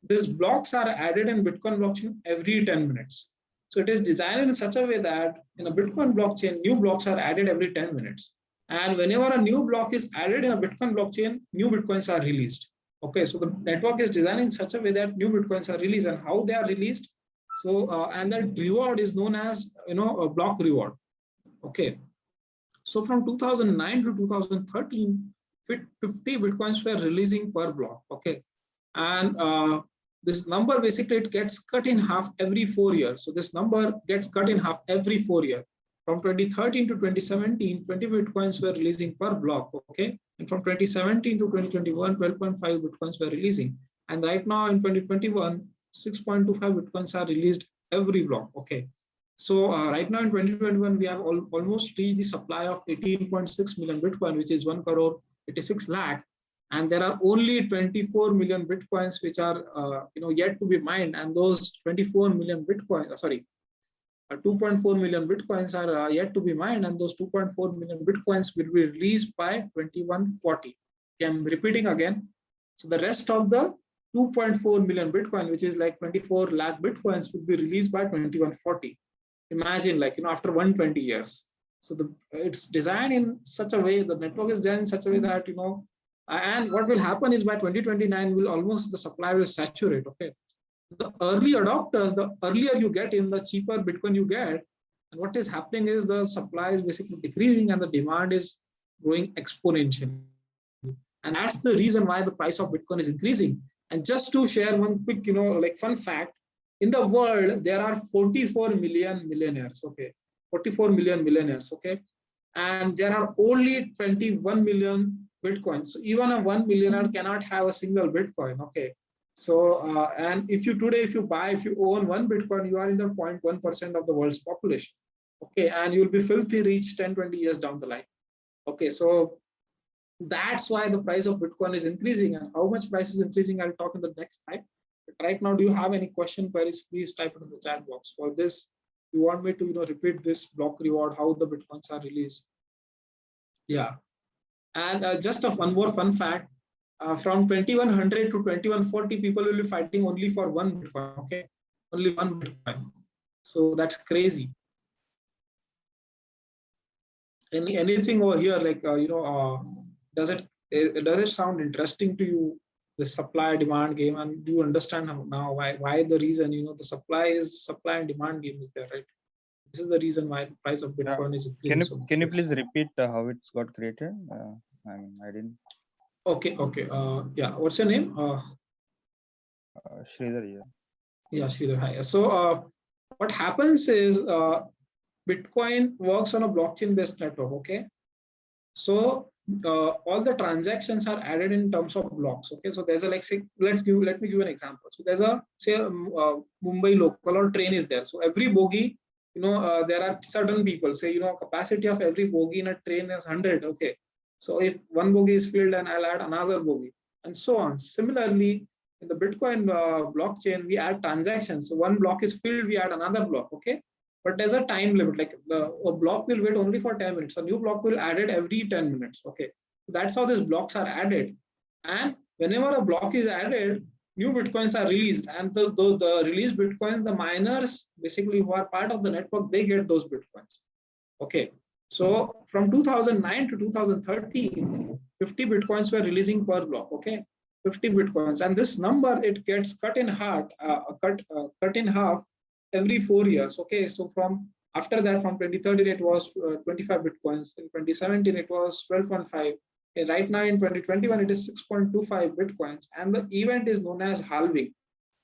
these blocks are added in Bitcoin blockchain every 10 minutes. So it is designed in such a way that in a Bitcoin blockchain, new blocks are added every 10 minutes. And whenever a new block is added in a Bitcoin blockchain, new Bitcoins are released. Okay, so the network is designed in such a way that new Bitcoins are released, and how they are released. So, and that reward is known as, a block reward. Okay. So from 2009 to 2013, 50 Bitcoins were releasing per block. Okay. And this number basically it gets cut in half every 4 years. So this number gets cut in half every 4 years. From 2013 to 2017, 20 Bitcoins were releasing per block. Okay. And from 2017 to 2021, 12.5 Bitcoins were releasing. And right now in 2021, 6.25 Bitcoins are released every block. Okay. So right now in 2021, we have almost reached the supply of 18.6 million Bitcoin, which is 1 crore 86 lakh. And there are only 24 million Bitcoins which are yet to be mined. And those 24 million Bitcoin, 2.4 million Bitcoins are yet to be mined. And those 2.4 million Bitcoins will be released by 2140. Okay, I'm repeating again. So the rest of the 2.4 million Bitcoin, which is like 24 lakh Bitcoins, will be released by 2140. Imagine, after 120 years. So it's designed in such a way, the network is designed in such a way that, and what will happen is by 2029, the supply will saturate. Okay. The early adopters, the earlier you get in, the cheaper Bitcoin you get. And what is happening is the supply is basically decreasing and the demand is growing exponentially. And that's the reason why the price of Bitcoin is increasing. And just to share one quick, fun fact, in the world, there are 44 million millionaires, okay? 44 million millionaires, okay? And there are only 21 million Bitcoins. So even a 1 millionaire cannot have a single Bitcoin, okay? So, and if you own 1 Bitcoin, you are in the 0.1% of the world's population, okay? And you'll be filthy rich 10, 20 years down the line, okay? So that's why the price of Bitcoin is increasing. And how much price is increasing, I'll talk in the next slide. But right now, do you have any question, queries? Please type it in the chat box. For this, you want me to repeat this block reward, how the Bitcoins are released? Yeah. And just one more fun fact, from 2100 to 2140, people will be fighting only for 1 Bitcoin, okay? Only 1 Bitcoin. So that's crazy. Anything over here, does it sound interesting to you, the supply demand game? And do you understand now why the reason, the supply and demand game is there, right? This is the reason why the price of Bitcoin is increasing. Can you please repeat how it's got created? I didn't. Okay. Yeah. What's your name? Sridhar. Yeah, Sridhar. Hi. So what happens is Bitcoin works on a blockchain-based network. Okay. So all the transactions are added in terms of blocks. Okay. So there's a let me give an example. So there's a Mumbai local or train is there. So every bogie there are certain people say, capacity of every bogie in a train is 100. Okay. So if one bogie is filled, and I'll add another bogie, and so on. Similarly, in the Bitcoin blockchain, we add transactions. So one block is filled, we add another block. Okay. But there's a time limit, like a block will wait only for 10 minutes. A new block will add it every 10 minutes. Okay. So that's how these blocks are added. And whenever a block is added, new Bitcoins are released. And the released Bitcoins, the miners basically who are part of the network, they get those Bitcoins. Okay. So from 2009 to 2013, 50 Bitcoins were releasing per block. Okay. 50 Bitcoins. And this number, it gets cut in half every 4 years. Okay. So from after that, from 2013, it was 25 Bitcoins. In 2017, it was 12.5. Right now in 2021, it is 6.25 Bitcoins. And the event is known as halving.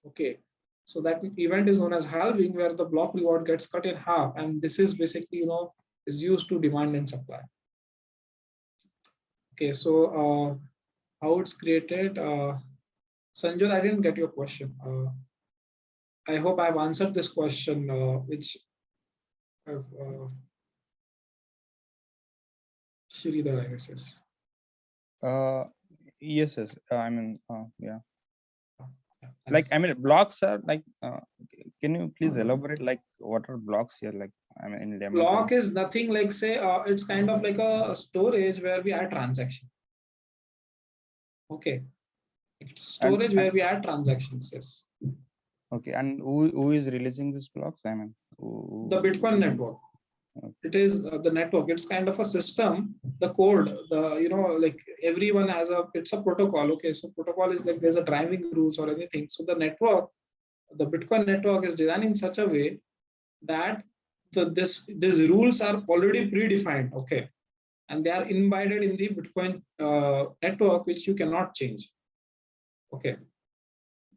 Okay. So that event is known as halving, where the block reward gets cut in half. And this is basically, is used to demand and supply. Okay. So how it's created. Sanjay, I didn't get your question. I hope I've answered this question, which I've Sridhar, I guess. Yes. I mean, yeah. Like, I mean, blocks are like, can you please elaborate, like, what are blocks here? Like, I mean, in demo. Block is nothing like, say, it's kind of like a storage where we add transaction. Okay. It's storage where we add transactions, yes. Okay, and who is releasing these blocks? I mean, the Bitcoin network. Okay. It is the network. It's kind of a system. The code, like everyone has it's a protocol. Okay, so protocol is like there's a driving rules or anything. So the network, the Bitcoin network is designed in such a way that these rules are already predefined. Okay, and they are embedded in the Bitcoin network, which you cannot change. Okay.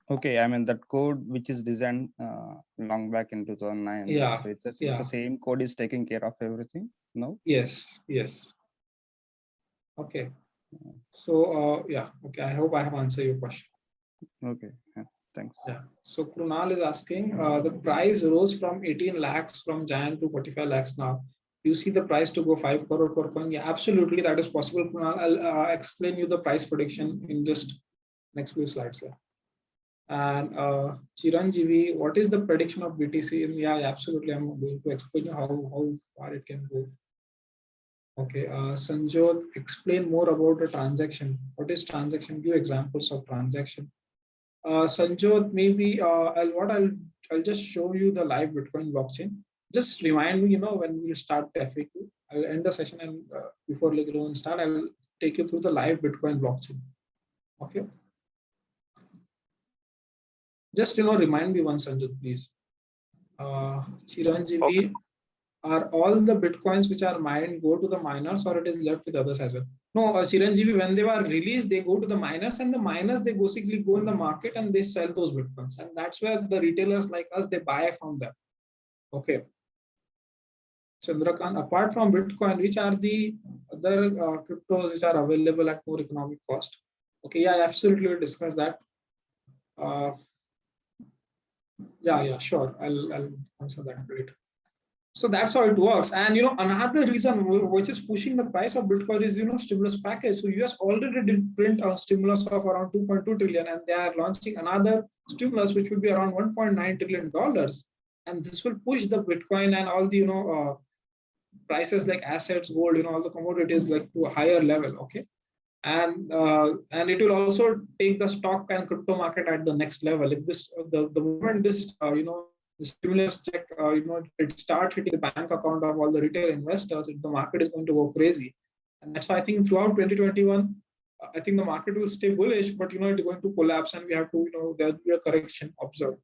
Okay, I mean that code which is designed long back in 2009. Yeah. So it's the same code is taking care of everything. No. Yes. Yes. Okay. So yeah. Okay. I hope I have answered your question. Okay. Yeah. Thanks. Yeah. So Krunal is asking, the price rose from 18 lakhs from Jan to 45 lakhs now. You see the price to go 5 crore per coin? Yeah, absolutely. That is possible. Krunal, I'll explain you the price prediction in just next few slides. Yeah. And Chiranjeevi, what is the prediction of BTC? Yeah, absolutely. I'm going to explain you how far it can go. Okay, Sanjot, explain more about the transaction. What is transaction? Give examples of transaction. Sanjot, maybe I'll just show you the live Bitcoin blockchain. Just remind me, when we start the FAQ. I'll end the session, and before we start, I'll take you through the live Bitcoin blockchain. Okay. Just remind me once, Sanjit, please. Chiranjeevi, are all the Bitcoins which are mined go to the miners, or it is left with others as well? No, Chiranjeevi, when they were released, they go to the miners, and the miners, they basically go in the market and they sell those Bitcoins. And that's where the retailers like us, they buy from them. Okay. Chandrakant, apart from Bitcoin, which are the other cryptos which are available at more economic cost? Okay, yeah, absolutely, we'll discuss that. Yeah, sure. I'll answer that later. So that's how it works. And another reason which is pushing the price of Bitcoin is stimulus package. So US already did print a stimulus of around 2.2 trillion, and they are launching another stimulus which will be around $1.9 trillion. And this will push the Bitcoin and all the prices like assets, gold, all the commodities like to a higher level. Okay. And it will also take the stock and crypto market at the next level. If this the moment this the stimulus check it start hitting the bank account of all the retail investors, the market is going to go crazy. And that's why I think throughout 2021, I think the market will stay bullish, but it's going to collapse, and we have to there will be a correction observed.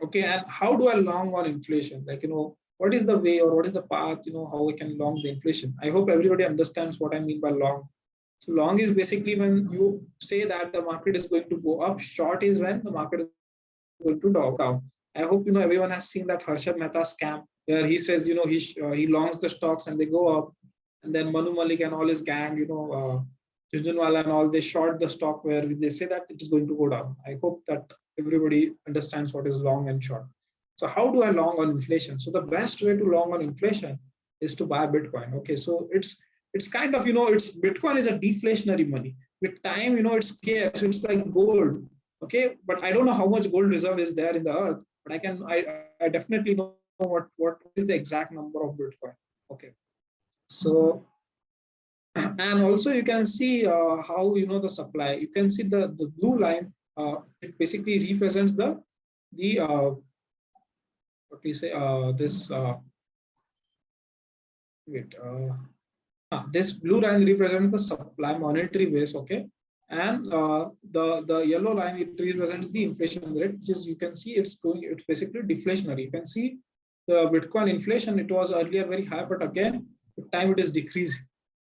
Okay, and how do I long on inflation? Like what is the way or what is the path, how we can long the inflation? I hope everybody understands what I mean by long. So long is basically when you say that the market is going to go up. Short is when the market is going to go down. I hope everyone has seen that Harshad Mehta scam where he says he longs the stocks and they go up, and then Manu Malik and all his gang, Jhunjhunwala and all, they short the stock where they say that it is going to go down. I hope that everybody understands what is long and short. So how do I long on inflation? So the best way to long on inflation is to buy Bitcoin. Okay, so it's kind of, it's Bitcoin is a deflationary money. With time, it's scarce. It's like gold. Okay, but I don't know how much gold reserve is there in the earth, but I definitely know what is the exact number of Bitcoin. Okay, so and also you can see how the supply. You can see the blue line. It basically represents the what we say this this blue line represents the supply monetary base. Okay, and the yellow line, it represents the inflation rate, which is, you can see it's basically deflationary. You can see the Bitcoin inflation, it was earlier very high, but again with time it is decreasing.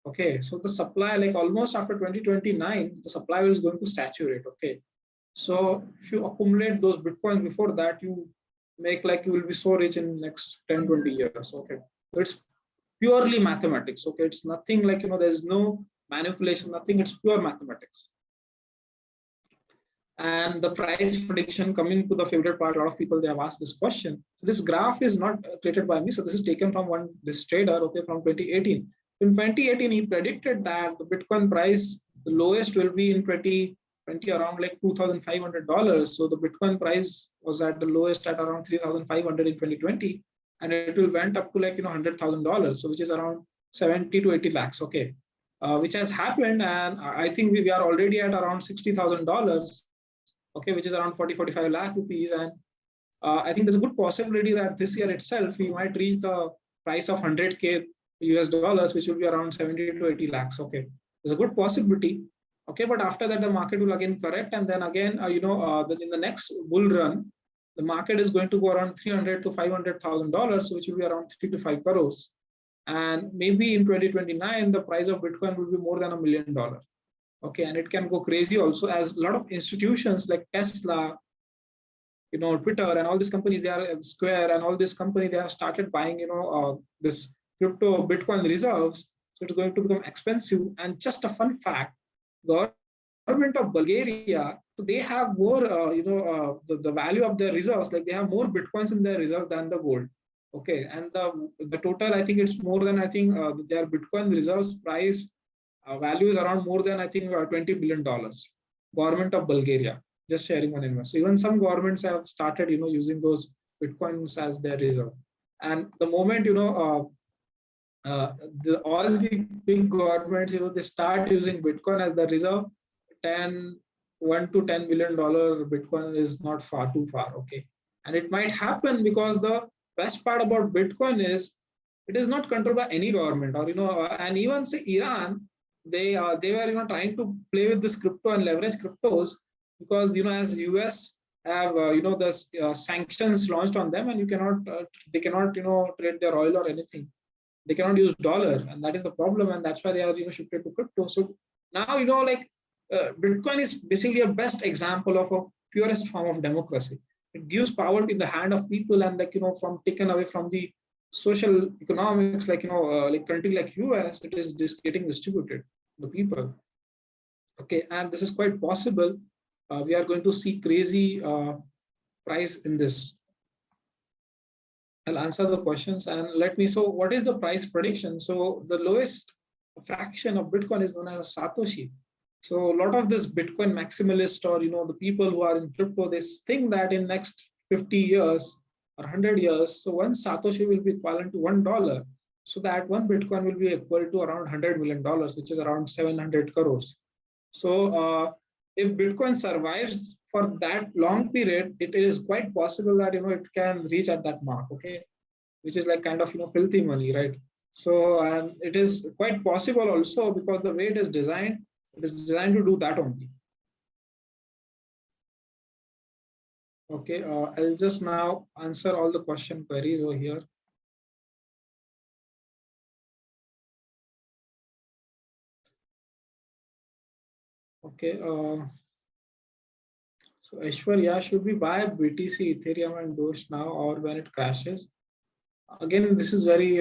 Okay, so the supply, like almost after 2029, the supply is going to saturate. Okay, so if you accumulate those Bitcoins before that, you will be so rich in next 10-20 years. Okay, so it's purely mathematics. Okay, it's nothing like, there's no manipulation, nothing. It's pure mathematics. And the price prediction, coming to the favorite part, a lot of people, they have asked this question. So this graph is not created by me. So this is taken from this trader, okay, from 2018. In 2018, he predicted that the Bitcoin price, the lowest will be in 2020 around like $2,500. So the Bitcoin price was at the lowest at around 3,500 in 2020, and it will went up to like $100,000, so which is around 70 to 80 lakhs. Okay, which has happened, and I think we are already at around $60,000. Okay, which is around 40-45 lakh rupees, and I think there's a good possibility that this year itself we might reach the price of 100K US dollars, which will be around 70 to 80 lakhs. Okay, there's a good possibility. Okay, but after that the market will again correct, and then again in the next bull run, the market is going to go around $300,000 to $500,000, which will be around 3 to 5 crores. And maybe in 2029, the price of Bitcoin will be more than $1 million. Okay, and it can go crazy also, as a lot of institutions like Tesla, Twitter and all these companies, they are Square and all these companies, they have started buying, this crypto Bitcoin reserves. So it's going to become expensive. And just a fun fact, government of Bulgaria, so they have more, the value of their reserves, like they have more Bitcoins in their reserves than the gold. Okay, and the total, I think it's more than, their Bitcoin reserves price value is around more than, I think, $20 billion. Government of Bulgaria, just sharing one investment. So even some governments have started, using those Bitcoins as their reserve. And the moment, all the big governments, they start using Bitcoin as the reserve, $1 to $10 billion Bitcoin is not too far. Okay, and it might happen because the best part about Bitcoin is it is not controlled by any government, or and even say Iran, they were trying to play with this crypto and leverage cryptos, because as US have the sanctions launched on them, and they cannot trade their oil or anything. They cannot use dollar, and that is the problem, and that's why they are shifted to crypto. So now Bitcoin is basically a best example of a purest form of democracy. It gives power in the hand of people, and from taken away from the social economics, like country like US, it is just getting distributed to the people. Okay, and this is quite possible. We are going to see crazy price in this. I'll answer the questions and so what is the price prediction? So the lowest fraction of Bitcoin is known as Satoshi. So a lot of this Bitcoin maximalists, or the people who are in crypto, they think that in next 50 years or 100 years, so one Satoshi will be equivalent to $1. So that one Bitcoin will be equal to around $100 million, which is around 700 crores. So if Bitcoin survives for that long period, it is quite possible that it can reach at that mark. Okay, which is like kind of filthy money, right? So it is quite possible also, because the way it is designed to do that only. Okay, I'll just now answer all the question queries over here. Okay, so Aishwarya, should we buy BTC, Ethereum and Doge now, or when it crashes? Again, this is very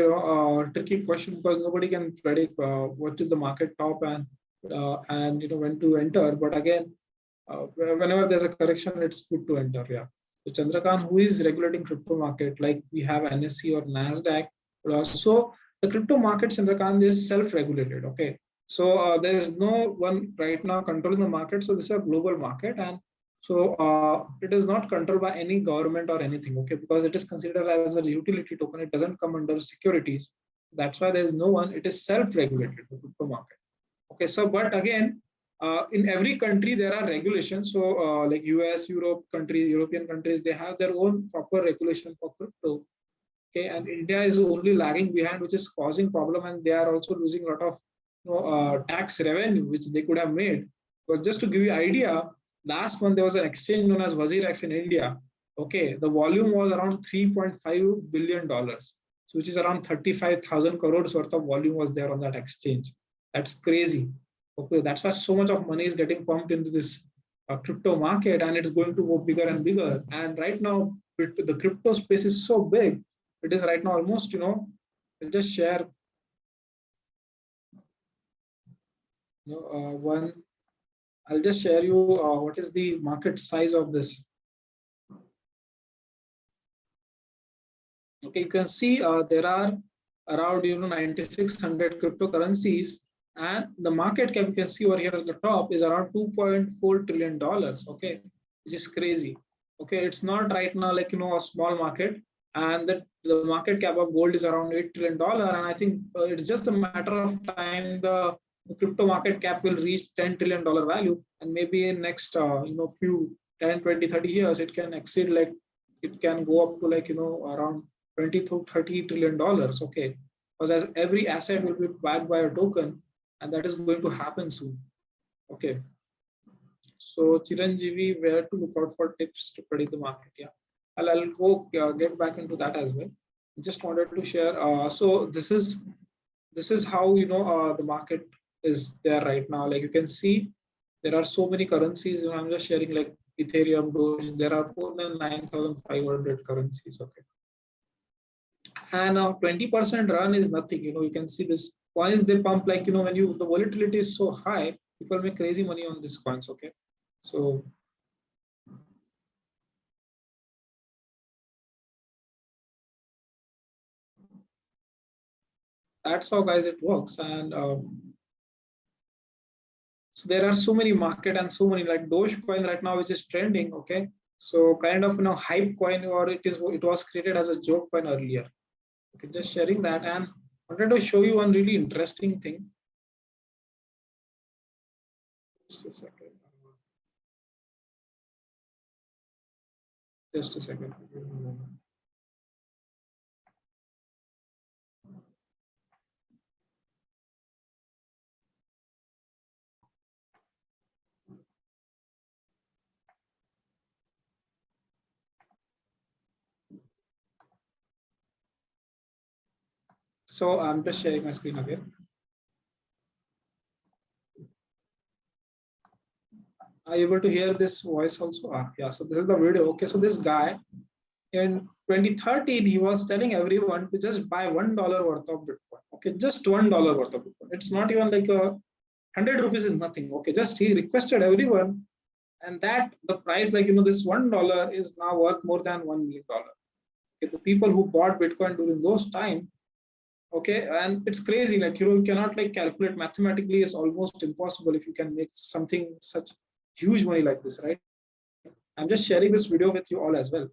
tricky question, because nobody can predict what is the market top and when to enter. But again, whenever there's a correction, it's good to enter. Yeah. So Chandrakant, who is regulating crypto market, like we have NSE or NASDAQ, but also the crypto market, Chandrakant, is self-regulated. Okay, so there is no one right now controlling the market. So this is a global market, and so it is not controlled by any government or anything. Okay, because it is considered as a utility token. It doesn't come under securities. That's why there is no one. It is self-regulated, the crypto market. Okay, so but again, in every country there are regulations. So like US, European countries, they have their own proper regulation for crypto. Okay, and India is only lagging behind, which is causing problem, and they are also losing a lot of tax revenue which they could have made. But just to give you an idea, last month there was an exchange known as WazirX in India. Okay, the volume was around $3.5 billion, so which is around 35,000 crores worth of volume was there on that exchange. That's crazy. Okay, that's why so much of money is getting pumped into this crypto market, and it's going to go bigger and bigger. And right now, the crypto space is so big. It is right now almost, I'll just share I'll just share you what is the market size of this. Okay, you can see there are around 9,600 cryptocurrencies, and the market cap you can see over here at the top is around $2.4 trillion. Okay, which is crazy. Okay, it's not right now like a small market, and that the market cap of gold is around $8 trillion, and I think it's just a matter of time the crypto market cap will reach $10 trillion value, and maybe in next few 10, 20, 30 years it can exceed, like it can go up to like around 20 to 30 trillion dollars. Okay, because as every asset will be backed by a token, and that is going to happen soon. Okay, so Chiranjeevi, where to look out for tips to predict the market? Yeah, I'll go get back into that as well. Just wanted to share. So this is how the market is there right now. Like you can see, there are so many currencies. I'm just sharing like Ethereum, Doge. There are more than 9,500 currencies. Okay, and 20% run is nothing. You can see this coins they pump, like when the volatility is so high, people make crazy money on these coins. Okay, so that's how, guys, it works. And so there are so many market and so many, like Dogecoin right now, which is trending. Okay, so kind of hype coin, or it was created as a joke coin earlier. Okay, just sharing that, and I wanted to show you one really interesting thing. Just a second. Just a second. So I'm just sharing my screen again. Are you able to hear this voice also? Yeah, so this is the video. Okay, so this guy in 2013, he was telling everyone to just buy $1 worth of Bitcoin. Okay, just $1 worth of Bitcoin. It's not even like 100 rupees is nothing. Okay, just he requested everyone, and that the price, like this $1 is now worth more than $1 million. Okay, the people who bought Bitcoin during those time. Okay, and it's crazy, like you cannot like calculate mathematically. It's almost impossible if you can make something such huge money like this, right? I'm just sharing this video with you all as well,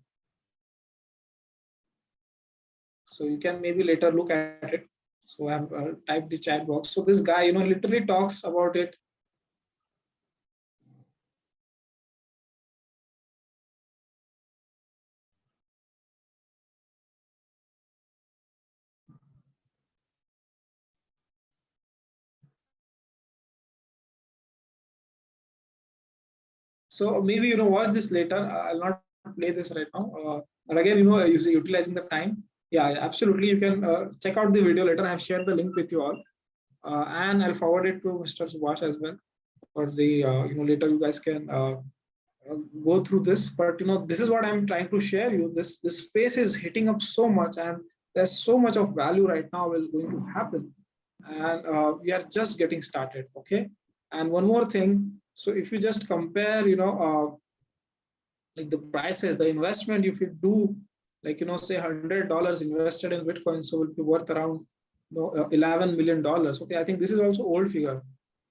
so you can maybe later look at it. So I've typed the chat box. So this guy literally talks about it. So maybe watch this later. I'll not play this right now. But again, utilizing the time. Yeah, absolutely. You can check out the video later. I've shared the link with you all, and I'll forward it to Mr. Subhash as well. For the later, you guys can go through this. But this is what I'm trying to share you. This space is hitting up so much, and there's so much of value right now is going to happen, and we are just getting started. Okay, and one more thing. So if you just compare, like the prices, the investment, if you do like, say $100 invested in Bitcoin, so will be worth around $11 million. Okay, I think this is also old figure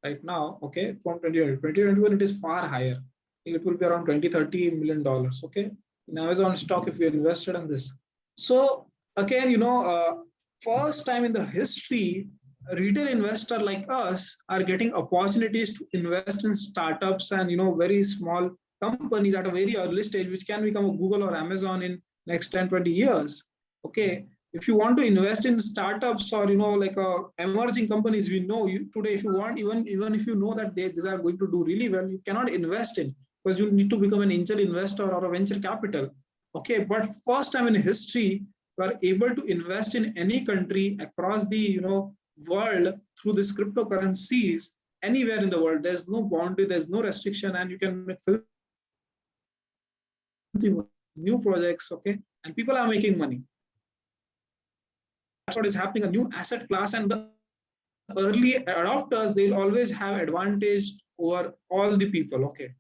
right now. Okay, from 2021 it is far higher. It will be around $20-30 million. Okay, in Amazon stock if you invested in this. So again, first time in the history, a retail investor like us are getting opportunities to invest in startups and very small companies at a very early stage, which can become a Google or Amazon in next 10-20 years. Okay, if you want to invest in startups or like emerging companies, we know today, if you want, even if you know that these are going to do really well, you cannot invest in, because you need to become an angel investor or a venture capital. Okay, but first time in history, we are able to invest in any country across the world through these cryptocurrencies anywhere in the world. There's no boundary, there's no restriction, and you can make new projects. Okay, and people are making money. That's what is happening, a new asset class, and the early adopters, they'll always have advantage over all the people. Okay,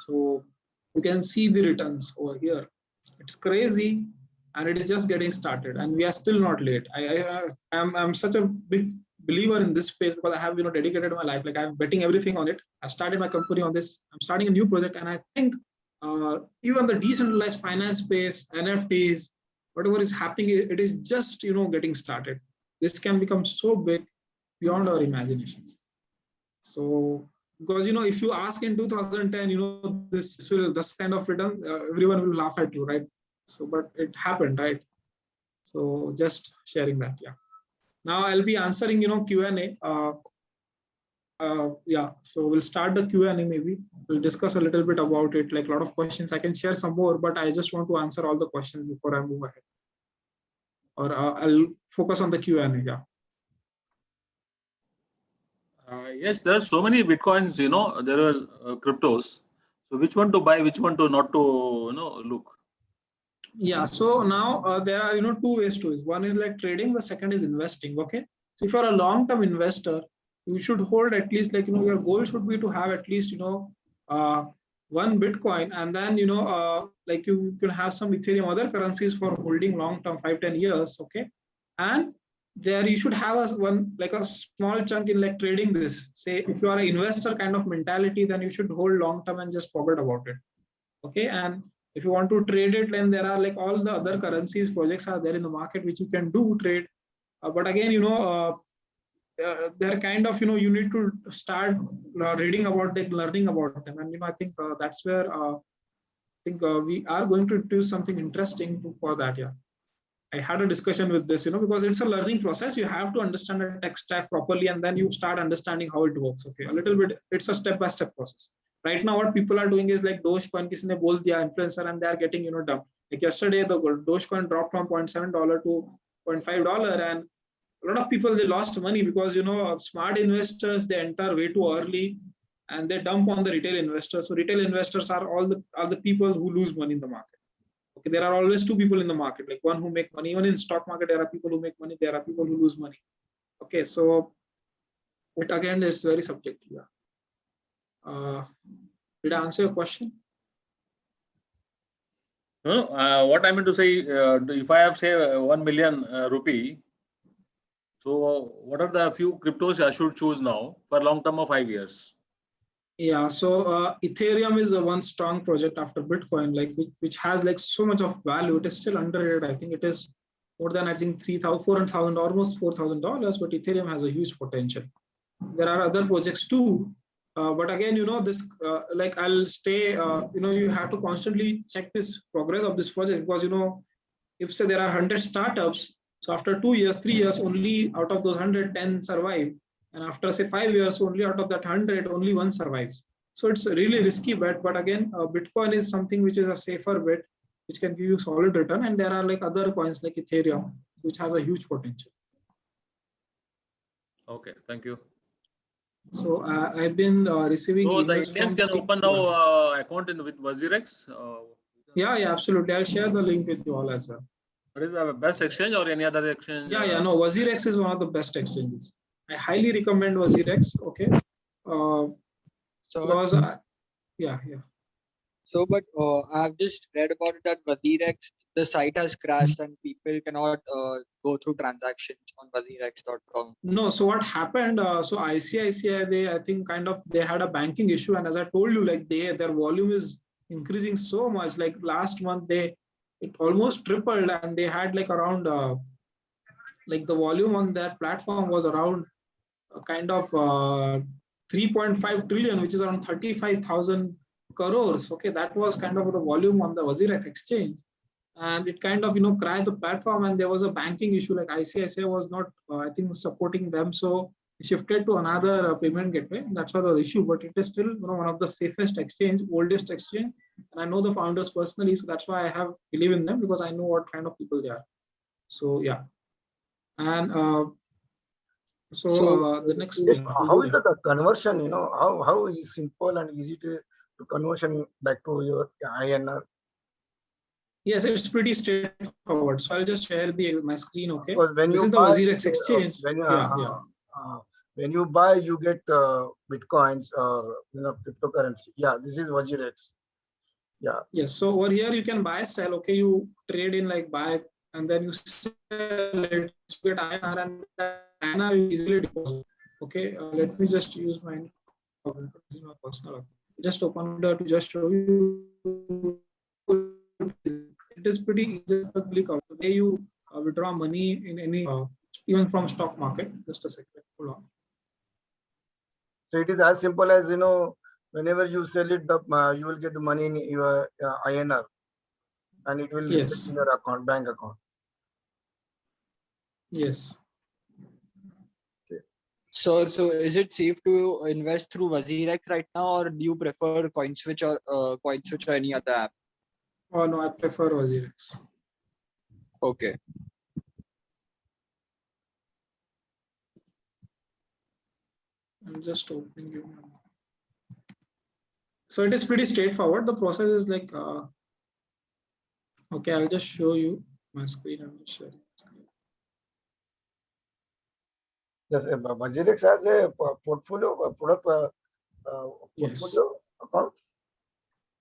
so you can see the returns over here. It's crazy, and it is just getting started, and we are still not late. I'm such a big believer in this space because I have dedicated my life. Like, I'm betting everything on it. I started my company on this. I'm starting a new project, and I think even the decentralized finance space, NFTs, whatever is happening, it is just getting started. This can become so big beyond our imaginations. So because if you ask in 2010, this kind of return, everyone will laugh at you, right? So, but it happened, right? So just sharing that. Yeah. Now I'll be answering Q&A. Yeah, so we'll start the Q&A. Maybe we'll discuss a little bit about it, like a lot of questions. I can share some more, but I just want to answer all the questions before I move ahead. Or I'll focus on the Q&A. Yeah. Yes, there are so many Bitcoins, there are cryptos. So which one to buy, which one to not to, look? Yeah, so now there are, two ways to it. One is like trading, the second is investing. Okay. So if you're a long-term investor, you should hold at least your goal should be to have at least, one Bitcoin, and then, like you can have some Ethereum, other currencies for holding long-term, 5-10 years. Okay. And there you should have a small chunk in like trading this. Say if you are an investor kind of mentality, then you should hold long-term and just forget about it. Okay. And if you want to trade it, then there are like all the other currencies projects are there in the market, which you can do trade. But again, they're kind of, you need to start reading about them, learning about them. And, I think that's where we are going to do something interesting for that. Yeah. I had a discussion with this, because it's a learning process. You have to understand the tech stack properly, and then you start understanding how it works. Okay. A little bit, it's a step-by-step process. Right now, what people are doing is like Dogecoin, किसी ने बोल दिया influencer, and they are getting, dumped. Like yesterday, the Dogecoin dropped from $0.7 to $0.5, and a lot of people, they lost money because, smart investors, they enter way too early and they dump on the retail investors. So retail investors are all the people who lose money in the market. Okay, there are always two people in the market, like one who make money. Even in stock market, there are people who make money, there are people who lose money. Okay, so it again, it's very subjective. Yeah. Did I answer your question? No, what I meant to say, if I have say 1 million rupee, so what are the few cryptos I should choose now for long term of 5 years? Yeah, so Ethereum is one strong project after Bitcoin, like which has like so much of value. It is still underrated. I think it is more than $400,000, almost $4,000. But Ethereum has a huge potential. There are other projects too. But again, this like I'll stay, you have to constantly check this progress of this project, because, if say there are 100 startups, so after 2 years, 3 years, only out of those 100, 10 survive. And after say 5 years, only out of that 100, only one survives. So it's a really risky bet. But again, Bitcoin is something which is a safer bet, which can give you solid return. And there are like other coins like Ethereum, which has a huge potential. Okay, thank you. So I've been receiving. So the Indians can open now account with WazirX. Yeah, absolutely. I'll share the link with you all as well. What is the best exchange or any other exchange? Yeah, no, WazirX is one of the best exchanges. I highly recommend WazirX. Okay. Because, yeah. So, but I've just read about it that WazirX, the site has crashed and people cannot go through transactions on WazirX.com. No, so what happened? So ICICI, I think they had a banking issue, and as I told you, like their volume is increasing so much. Like last month, it almost tripled, and they had like around like the volume on that platform was around 3.5 trillion, which is around 35,000 crores. Okay, that was kind of the volume on the WazirX exchange, and it kind of crashed the platform, and there was a banking issue. Like ICICI was not I think supporting them, so it shifted to another payment gateway. That's not the issue, but it is still one of the safest exchange, oldest exchange, and I know the founders personally, so that's why I have believe in them, because I know what kind of people they are. So yeah, and the next how is the conversion? How is simple and easy to conversion back to your INR? Yes, it's pretty straightforward. So I'll just share my screen. Okay, when this is the WazirX exchange. When you buy, you get bitcoins or cryptocurrency. Yeah, this is WazirX. Yeah. Yes. So over here you can buy, sell. Okay, you trade in like buy, and then you sell it, get INR, and INR you easily deposit. Okay, let me just use my personal. Just open it to just show you. It is pretty easy to click out. The way you withdraw money in any, even from stock market. Just a second. Hold on. So it is as simple as whenever you sell it, you will get the money in your INR, and it will get in your account, bank account. Yes. So is it safe to invest through WazirX right now, or do you prefer CoinSwitch or any other app? Oh no, I prefer WazirX. Okay. I'm just opening it. So it is pretty straightforward. The process is like, okay, I'll just show you my screen. I'm just sharing. Yes, WazirX has a portfolio, portfolio account.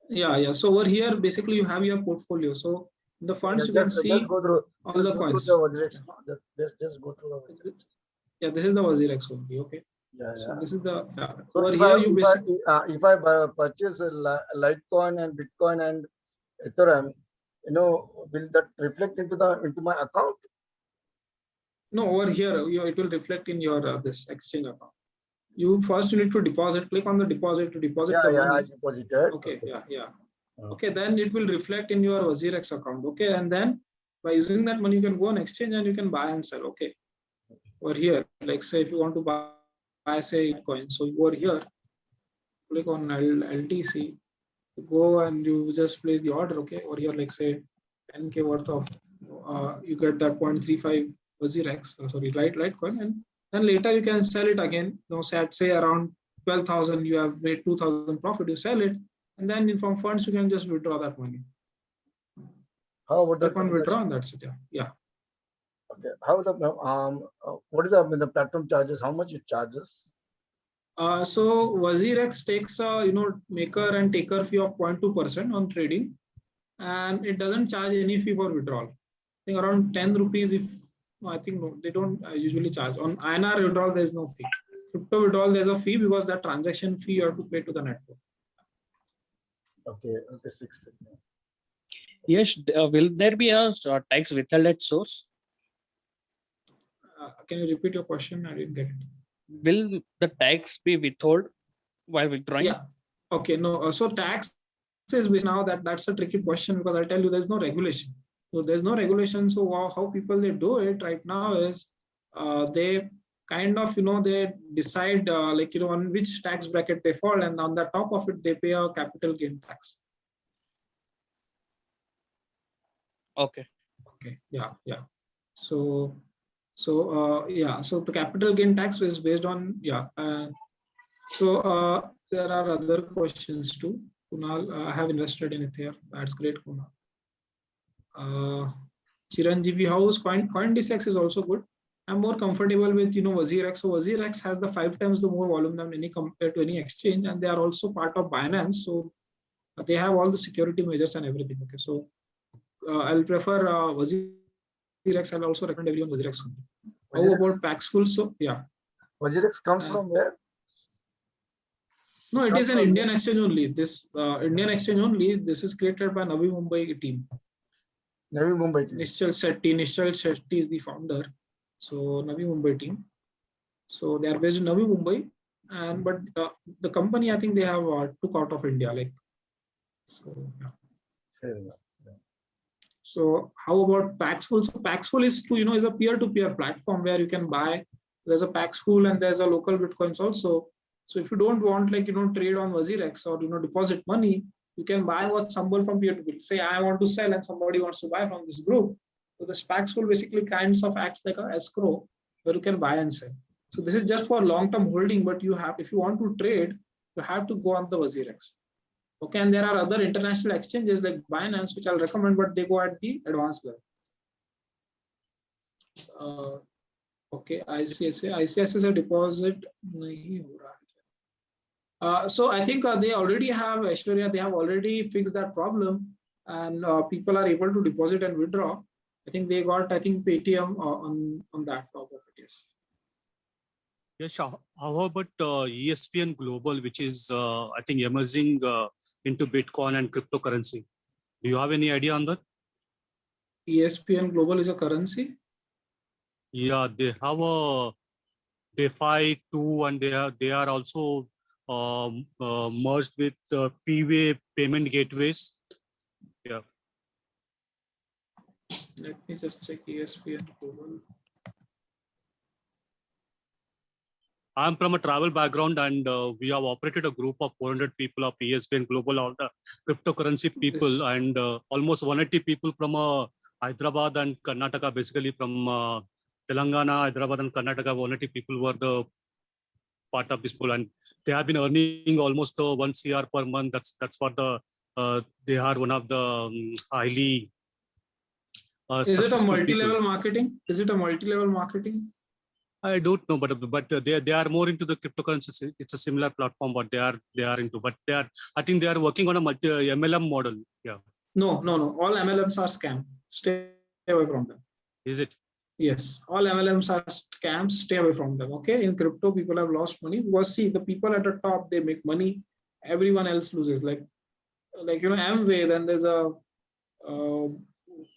Yeah. So over here, basically, you have your portfolio. So in the funds, you can see just go through all the coins. Just go through the WazirX. Yeah, this is the WazirX only. Okay. Yeah. So this is the. So over here, you basically. If I purchase Litecoin and Bitcoin and Ethereum, will that reflect into my account? No, over here, it will reflect in your this exchange account. You first need to deposit. Click on the deposit to deposit the money. I deposited. Okay. Okay, then it will reflect in your WazirX account. Okay, and then by using that money, you can go on exchange and you can buy and sell. Okay, over here, like say if you want to buy say Bitcoin, so over here, click on LTC, go and you just place the order. Okay, over here, like say 10K worth of, you get that 0.35 WazirX, sorry, Litecoin, and then later you can sell it again. Say around 12,000, you have made 2,000 profit, you sell it, and then from funds you can just withdraw that money. How about the withdraw? And that's it. Yeah. Okay. How the what is the platform charges? How much it charges? So WazirX takes a maker and taker fee of 0.2% on trading, and it doesn't charge any fee for withdrawal. I think around 10 rupees. I think no, they don't usually charge. On INR withdrawal, there is no fee. Crypto withdrawal, there's a fee because that transaction fee you have to pay to the network. Okay. Yes, will there be a tax withheld at source? Can you repeat your question? I didn't get it. Will the tax be withheld while withdrawing? Yeah. Okay. No. So tax is now that's a tricky question, because I tell you there's no regulation. So there's no regulation. So how people they do it right now is they kind of they decide on which tax bracket they fall, and on the top of it they pay a capital gain tax. Okay. Yeah. So the capital gain tax is based on so there are other questions too. Kunal, I have invested in Ether. That's great, Kunal. Chiranjeevi, how's CoinDCX is also good. I'm more comfortable with WazirX. So WazirX has the 5 times the more volume than compared to any exchange, and they are also part of Binance. So they have all the security measures and everything. Okay, so I'll prefer WazirX. I'll also recommend everyone WazirX. How about Paxful? So yeah, WazirX comes from where? No, it is an Indian exchange only. This Indian exchange only. This is created by Navi Mumbai team. Navi Mumbai team. Nishchal Shetty is the founder. So Navi Mumbai team. So they are based in Navi Mumbai, and but the company, I think they have took out of India. Like, so yeah. Fair enough. Yeah. So how about Paxful? So Paxful is is a peer-to-peer platform where you can buy. There's a Paxful and there's a local bitcoins also. So if you don't want trade on WazirX or deposit money, you can buy what somebody from peer-to-peer. Say I want to sell and somebody wants to buy from this group. So the Paxful basically kinds of acts like an escrow where you can buy and sell. So this is just for long-term holding, but if you want to trade, you have to go on the WazirX. Okay, and there are other international exchanges like Binance, which I'll recommend, but they go at the advanced level. Okay, ICICI is a deposit. So I think they already have Aishwarya. They have already fixed that problem, and people are able to deposit and withdraw. I think they got Paytm on that top of it. Yes. Yes, how about ESPN Global, which is, I think, emerging into Bitcoin and cryptocurrency? Do you have any idea on that? ESPN Global is a currency? Yeah, they have a DeFi too, and they are also merged with P-Way payment gateways. Yeah. Let me just check ESPN Global. I'm from a travel background, and we have operated a group of 400 people of ESPN Global, all the cryptocurrency people, and almost 180 people from Hyderabad and Karnataka, basically from Telangana, Hyderabad and Karnataka. 180 people were the part of this pool, and they have been earning almost 1 CR per month. That's what they are one of the highly. Is it a multi-level marketing? Is it a multi-level marketing? I don't know, but they are more into the cryptocurrency. It's a similar platform, but they are into. But I think they are working on a MLM model. Yeah. No. All MLMs are scam. Stay away from them. Is it? Yes. All MLMs are scams. Stay away from them. Okay. In crypto, people have lost money because see, the people at the top, they make money. Everyone else loses. Like Amway. Then there's a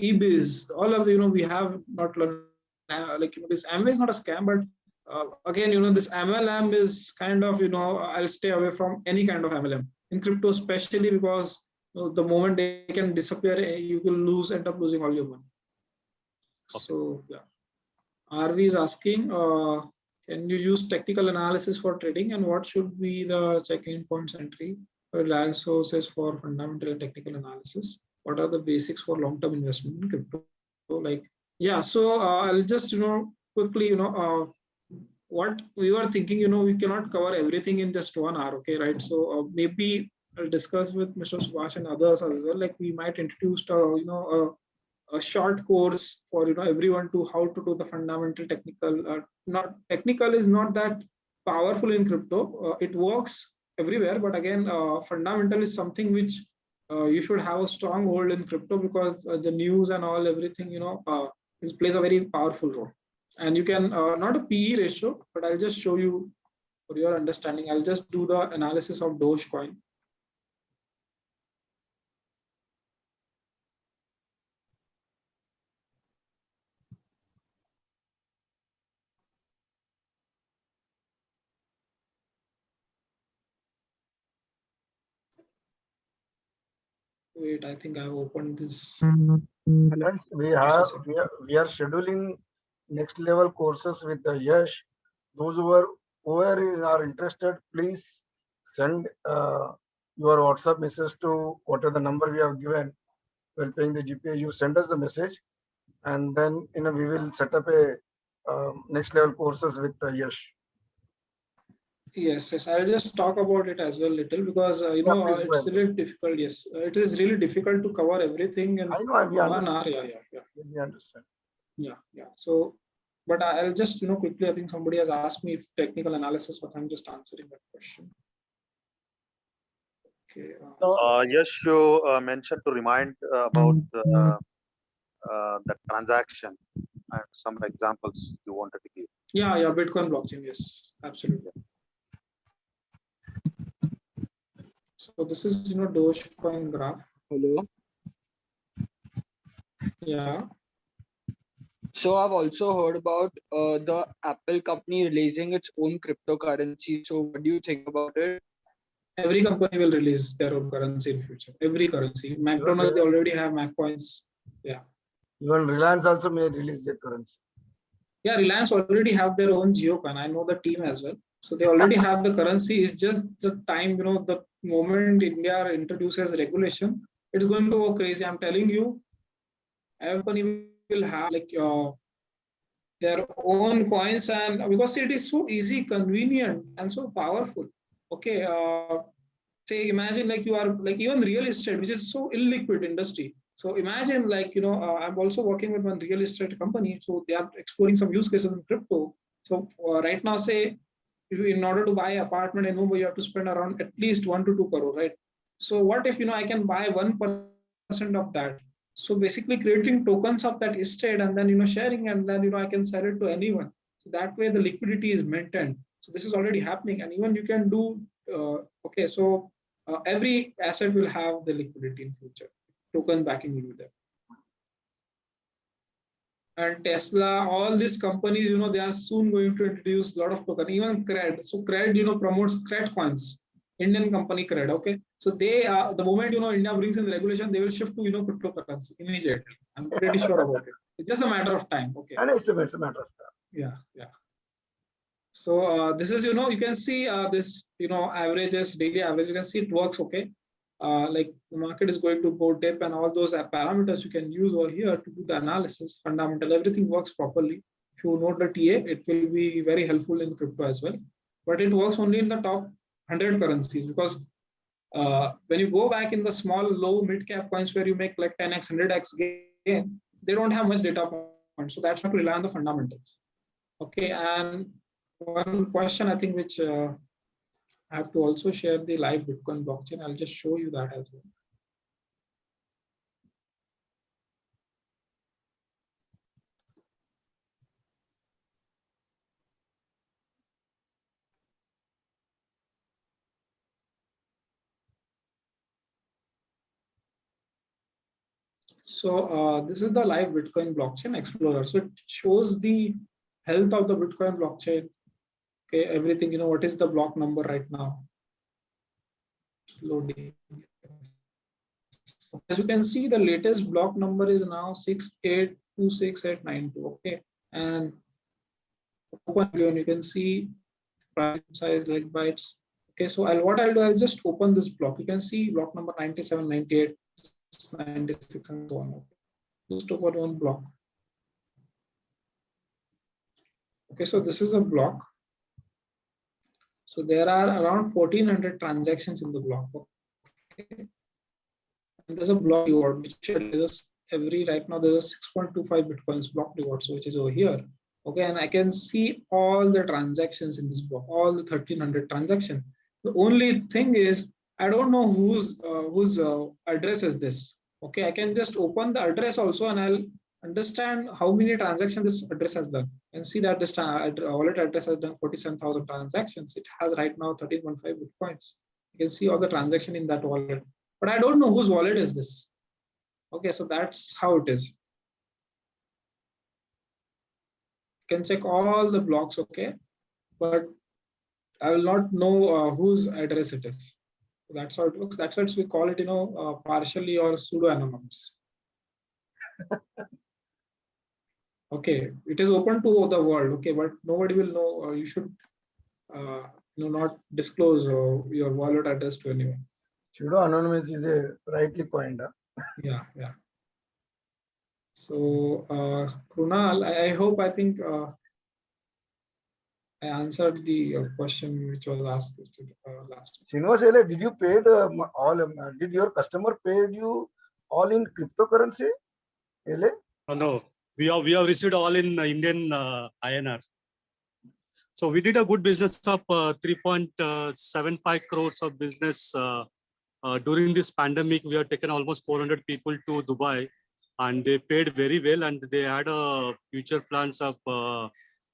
eBiz. All of we have not learned. This Amway is not a scam, but again, this MLM is kind of, I'll stay away from any kind of MLM in crypto, especially because the moment they can disappear, you will end up losing all your money. Okay. So yeah, RV is asking, can you use technical analysis for trading, and what should be the check-in points entry for reliable sources for fundamental and technical analysis? What are the basics for long-term investment in crypto? Yeah, so I'll just quickly what we were thinking, we cannot cover everything in just 1 hour, okay, right? So maybe I'll discuss with Mr. Subhash and others as well. Like we might introduce a short course for everyone to how to do the fundamental technical. Not technical is not that powerful in crypto. It works everywhere, but again, fundamental is something which you should have a strong hold in crypto, because the news and all everything plays a very powerful role. And you can not a PE ratio, but I'll just show you for your understanding. I'll just do the analysis of Dogecoin. Wait, I think I've opened this. Friends, we are scheduling next level courses with Yash. Those who are interested, please send your WhatsApp message to whatever the number we have given. While paying the GPA, you send us the message, and then we will set up a next level courses with Yash. Yes, I'll just talk about it as well little, because it's really difficult. Yes, it is really difficult to cover everything in 1 hour. Yeah. We understand. Yeah. So, but I'll just quickly. I think somebody has asked me if technical analysis was. I'm just answering that question. Okay. Yes, you mentioned to remind about the transaction and some examples you wanted to give. Yeah, Bitcoin blockchain. Yes, absolutely. So this is, Dogecoin graph. Hello. Yeah. So I've also heard about the Apple company releasing its own cryptocurrency. So what do you think about it? Every company will release their own currency in future. Every currency. McDonald's, they already have Mac coins. Yeah. Even Reliance also may release their currency. Yeah, Reliance already have their own GeoCoin. I know the team as well. So they already have the currency. It's just the time, the moment India introduces regulation, it's going to go crazy. I'm telling you, every company will have like their own coins, and because it is so easy, convenient, and so powerful. Okay. Say imagine like you are like even real estate, which is so illiquid industry. So imagine like I'm also working with one real estate company, so they are exploring some use cases in crypto. So right now, say in order to buy an apartment in Mumbai, you have to spend around at least 1 to 2 crore, right? So what if I can buy 1% of that? So basically creating tokens of that estate and then sharing, and then I can sell it to anyone. So that way the liquidity is maintained. So this is already happening, and even you can do okay. So every asset will have the liquidity in future. Token backing will be there. And Tesla, all these companies, they are soon going to introduce a lot of token, even CRED. So CRED, promotes CRED coins, Indian company CRED. Okay, so they the moment India brings in the regulation, they will shift to cryptocurrency immediately. I'm pretty sure about it. It's just a matter of time. Okay. And it's a matter of time. Yeah. So this is, you can see this, averages, daily average. You can see it works. Okay. Like the market is going to go dip, and all those parameters you can use over here to do the analysis. Fundamental, everything works properly. If you note the TA, it will be very helpful in crypto as well. But it works only in the top 100 currencies, because when you go back in the small, low, mid cap coins where you make like 10x, 100x gain, they don't have much data points. So that's not to rely on the fundamentals. Okay. And one question I think which I have to also share the live Bitcoin blockchain. I'll just show you that as well. So this is the live Bitcoin blockchain explorer. So it shows the health of the Bitcoin blockchain. Okay, everything, what is the block number right now? Loading. As you can see, the latest block number is now 6826892. Okay, and open again, you can see price size like bytes. Okay, so I'll just open this block. You can see block number 97, 98, 96, and so on. Okay. Just open one block. Okay, so this is a block. So there are around 1400 transactions in the block. Okay. And there's a block reward which is right now there's a 6.25 Bitcoins block reward, so which is over here. Okay, and I can see all the transactions in this block, all the 1300 transactions. The only thing is I don't know whose address is this. Okay, I can just open the address also, and I'll understand how many transactions this address has done, and see that this wallet address has done 47,000 transactions. It has right now 13.5 Bitcoins. You can see all the transaction in that wallet, but I don't know whose wallet is this. Okay, so that's how it is. You can check all the blocks, okay, but I will not know whose address it is. So that's how it looks. That's why we call it, partially or pseudo anonymous. Okay, it is open to the world. Okay, but nobody will know. You should, not disclose your wallet address to anyone. Pseudo anonymous is a rightly coined. Yeah. So, Krunal, I think I answered the question which was asked last. Srinivas, did you paid all? Did your customer paid you all in cryptocurrency? No, we have received all in Indian INR. So we did a good business of 3.75 crores of business during this pandemic, we have taken almost 400 people to Dubai, and they paid very well, and they had future plans of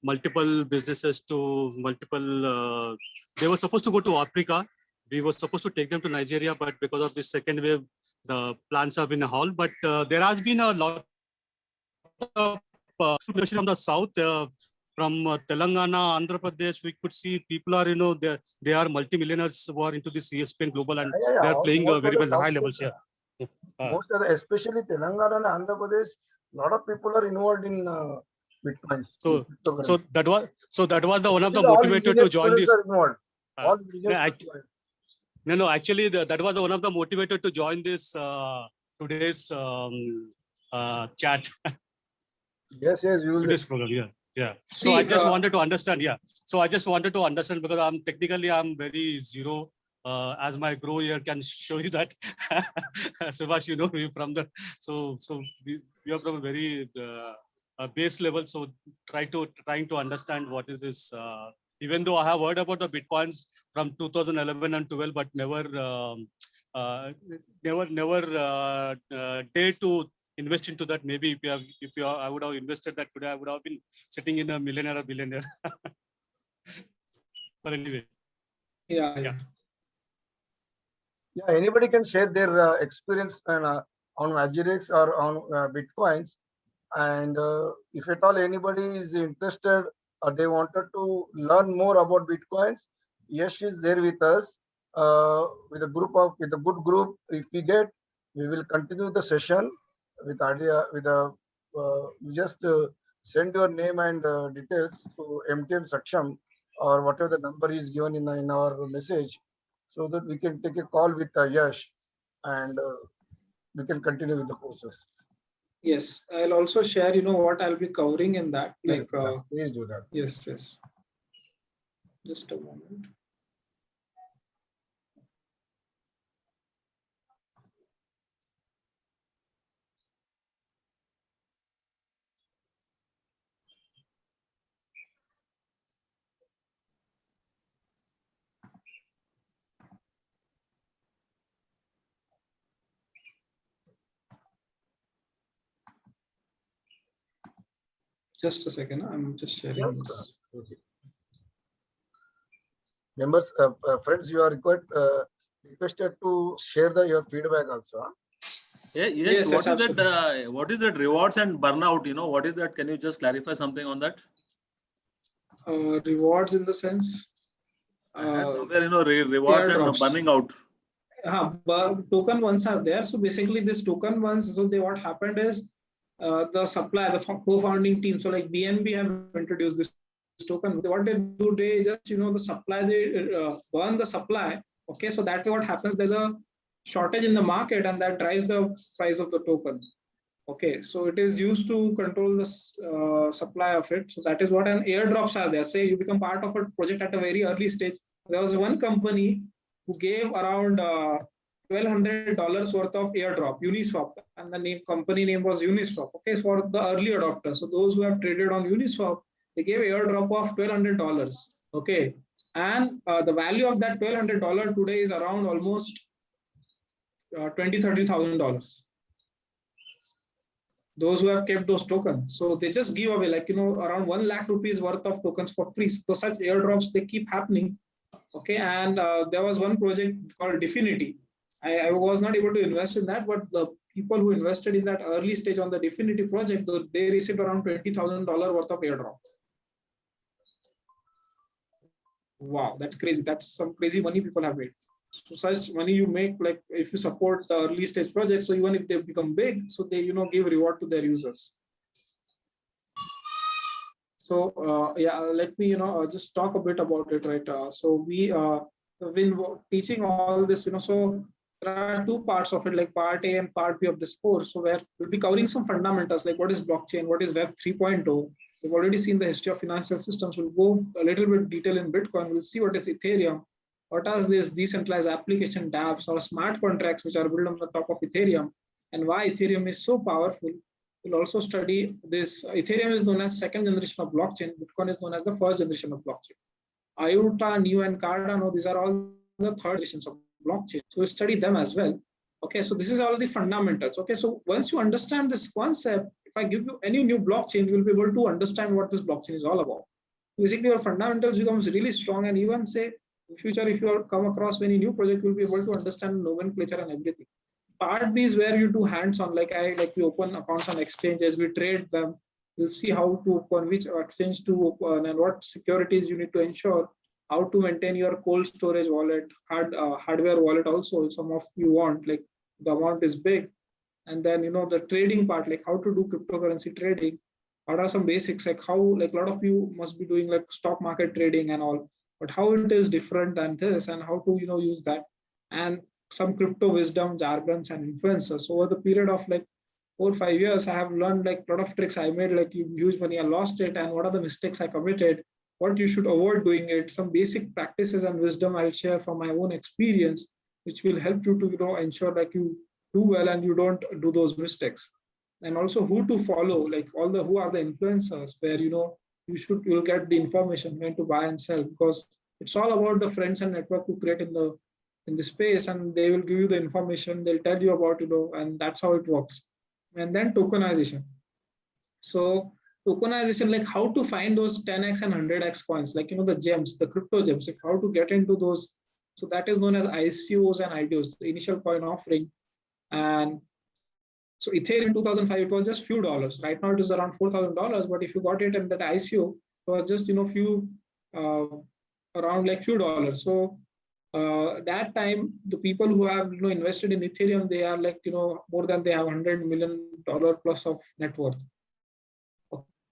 multiple businesses to multiple. They were supposed to go to Africa. We were supposed to take them to Nigeria, but because of this second wave, the plans have been halt. But there has been a lot of from the south. From Telangana, Andhra Pradesh, we could see people are, they are multimillionaires who are into this ESPN Global, and they are playing very well high levels here. Most of the, especially Telangana and Andhra Pradesh, a lot of people are involved in Bitcoins. So that was the one of the motivator to join this. Actually, that was one of the motivator to join this today's chat. Yes, today's program. Yeah. So I just wanted to understand. Yeah. So I just wanted to understand, because I'm very zero. As my grow here can show you that. Subhash, you know me from the we are from a very base level. So trying to understand what is this. Even though I have heard about the Bitcoins from 2011 and 12, but never dared to invest into that. Maybe if I would have invested that today, I would have been sitting in a millionaire or billionaire. But anyway. Yeah. Anybody can share their experience on Agirix or on Bitcoins. And if at all anybody is interested or they wanted to learn more about Bitcoins, Yash is there with us with a good group. If we get, we will continue the session with idea you just send your name and details to MTM Saksham or whatever the number is given in our message, so that we can take a call with Yash and we can continue with the process. Yes, I'll also share, what I'll be covering in that. Please do that. Yes. Just a moment. Just a second, I'm just sharing this. Okay. Members, friends, you are requested to share your feedback also. Yes, what is that rewards and burnout? What is that? Can you just clarify something on that? Rewards in the sense? Somewhere, rewards and burning out. Token ones are there. So basically, this token ones, what happened is, the supply, the co-founding team, so like BNB have introduced this token. What they do, they just, the supply, they burn the supply. Okay, so that's what happens. There's a shortage in the market, and that drives the price of the token. Okay, so it is used to control the supply of it. So that is what an airdrops are there. Say you become part of a project at a very early stage. There was one company who gave around $1,200 worth of airdrop, Uniswap, and the company name was Uniswap. Okay, so for the early adopters, so those who have traded on Uniswap, they gave airdrop of $1,200. Okay, and the value of that $1,200 today is around almost $20,000-$30,000. Those who have kept those tokens, so they just give away around 1 lakh rupees worth of tokens for free. So such airdrops, they keep happening. Okay, and there was one project called Definity. I was not able to invest in that, but the people who invested in that early stage on the Definity project, they received around $20,000 worth of airdrop. Wow, that's crazy. That's some crazy money people have made. So such money you make, like if you support the early stage projects, so even if they become big, so they give reward to their users. So let me just talk a bit about it, right? So we have been teaching all this, so there are two parts of it, like part A and part B of this course. So where we'll be covering some fundamentals, like what is blockchain, what is Web 3.0. We've already seen the history of financial systems. We'll go a little bit detail in Bitcoin. We'll see what is Ethereum, what are these decentralized application dApps or smart contracts which are built on the top of Ethereum, and why Ethereum is so powerful. We'll also study this. Ethereum is known as second generation of blockchain. Bitcoin is known as the first generation of blockchain. IOTA, NEO, and Cardano, these are all the third generations of blockchain. So we study them as well. Okay, so this is all the fundamentals. Okay, so once you understand this concept, if I give you any new blockchain, you will be able to understand what this blockchain is all about. Basically, your fundamentals becomes really strong, and even say in future, if you come across any new project, you'll be able to understand nomenclature and everything. Part B is where you do hands-on, like we open accounts on exchanges, we trade them. We'll see how to open, which exchange to open, and what securities you need to ensure. How to maintain your cold storage wallet, hardware wallet also. Some of you want, like the amount is big, and then the trading part, like how to do cryptocurrency trading. What are some basics, like how, like a lot of you must be doing like stock market trading and all, but how it is different than this, and how to use that, and some crypto wisdom, jargons, and influencers. So over the period of like 4 or 5 years, I have learned like a lot of tricks. I made like huge money, I lost it, and what are the mistakes I committed, what you should avoid doing it, some basic practices and wisdom I'll share from my own experience, which will help you to ensure like you do well and you don't do those mistakes. And also who to follow, like who are the influencers, where you'll get the information when to buy and sell, because it's all about the friends and network you create in the space, and they will give you the information, they'll tell you about and that's how it works. And then tokenization. So tokenization, like how to find those 10x and 100x coins, like the gems, the crypto gems, if how to get into those. So that is known as ICOs and IDOs, the initial coin offering. And so Ethereum in 2005, it was just few dollars. Right now it is around $4,000, but if you got it in that ICO, it was just around like few dollars. So that time, the people who have invested in Ethereum, they are like more than, they have $100 million plus of net worth.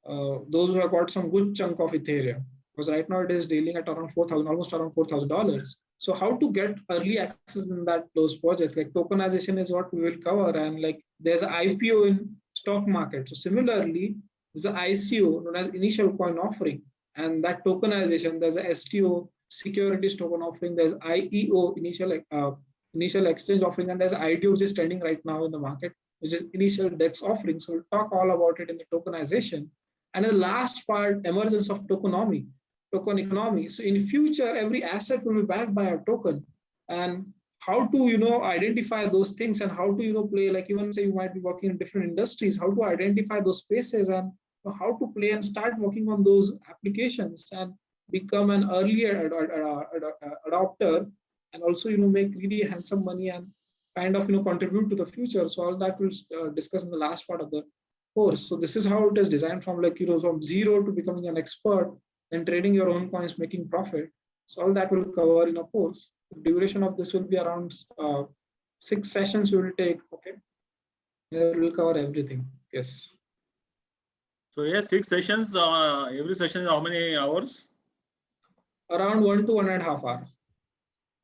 Those who have got some good chunk of Ethereum, because right now it is dealing at around almost around $4,000. So how to get early access in those projects, like tokenization is what we will cover, and like there's an IPO in stock market. So similarly, there's an ICO known as initial coin offering, and that tokenization, there's a STO, securities token offering, there's IEO, initial exchange offering, and there's IDO, which is trending right now in the market, which is initial DEX offering. So we'll talk all about it in the tokenization. And the last part, emergence of token economy. So in future, every asset will be backed by a token, and how to identify those things, and how to play, like even say you might be working in different industries, how to identify those spaces, and how to play and start working on those applications and become an earlier adopter, and also make really handsome money and kind of contribute to the future. So all that we'll discuss in the last part of the course. So this is how it is designed, from like from zero to becoming an expert, and trading your own coins, making profit. So all that will cover in a course. The duration of this will be around 6 sessions we will take. Okay, we will cover everything. Yes. So yes, 6 sessions. Every session is how many hours? Around 1 to 1.5 hours.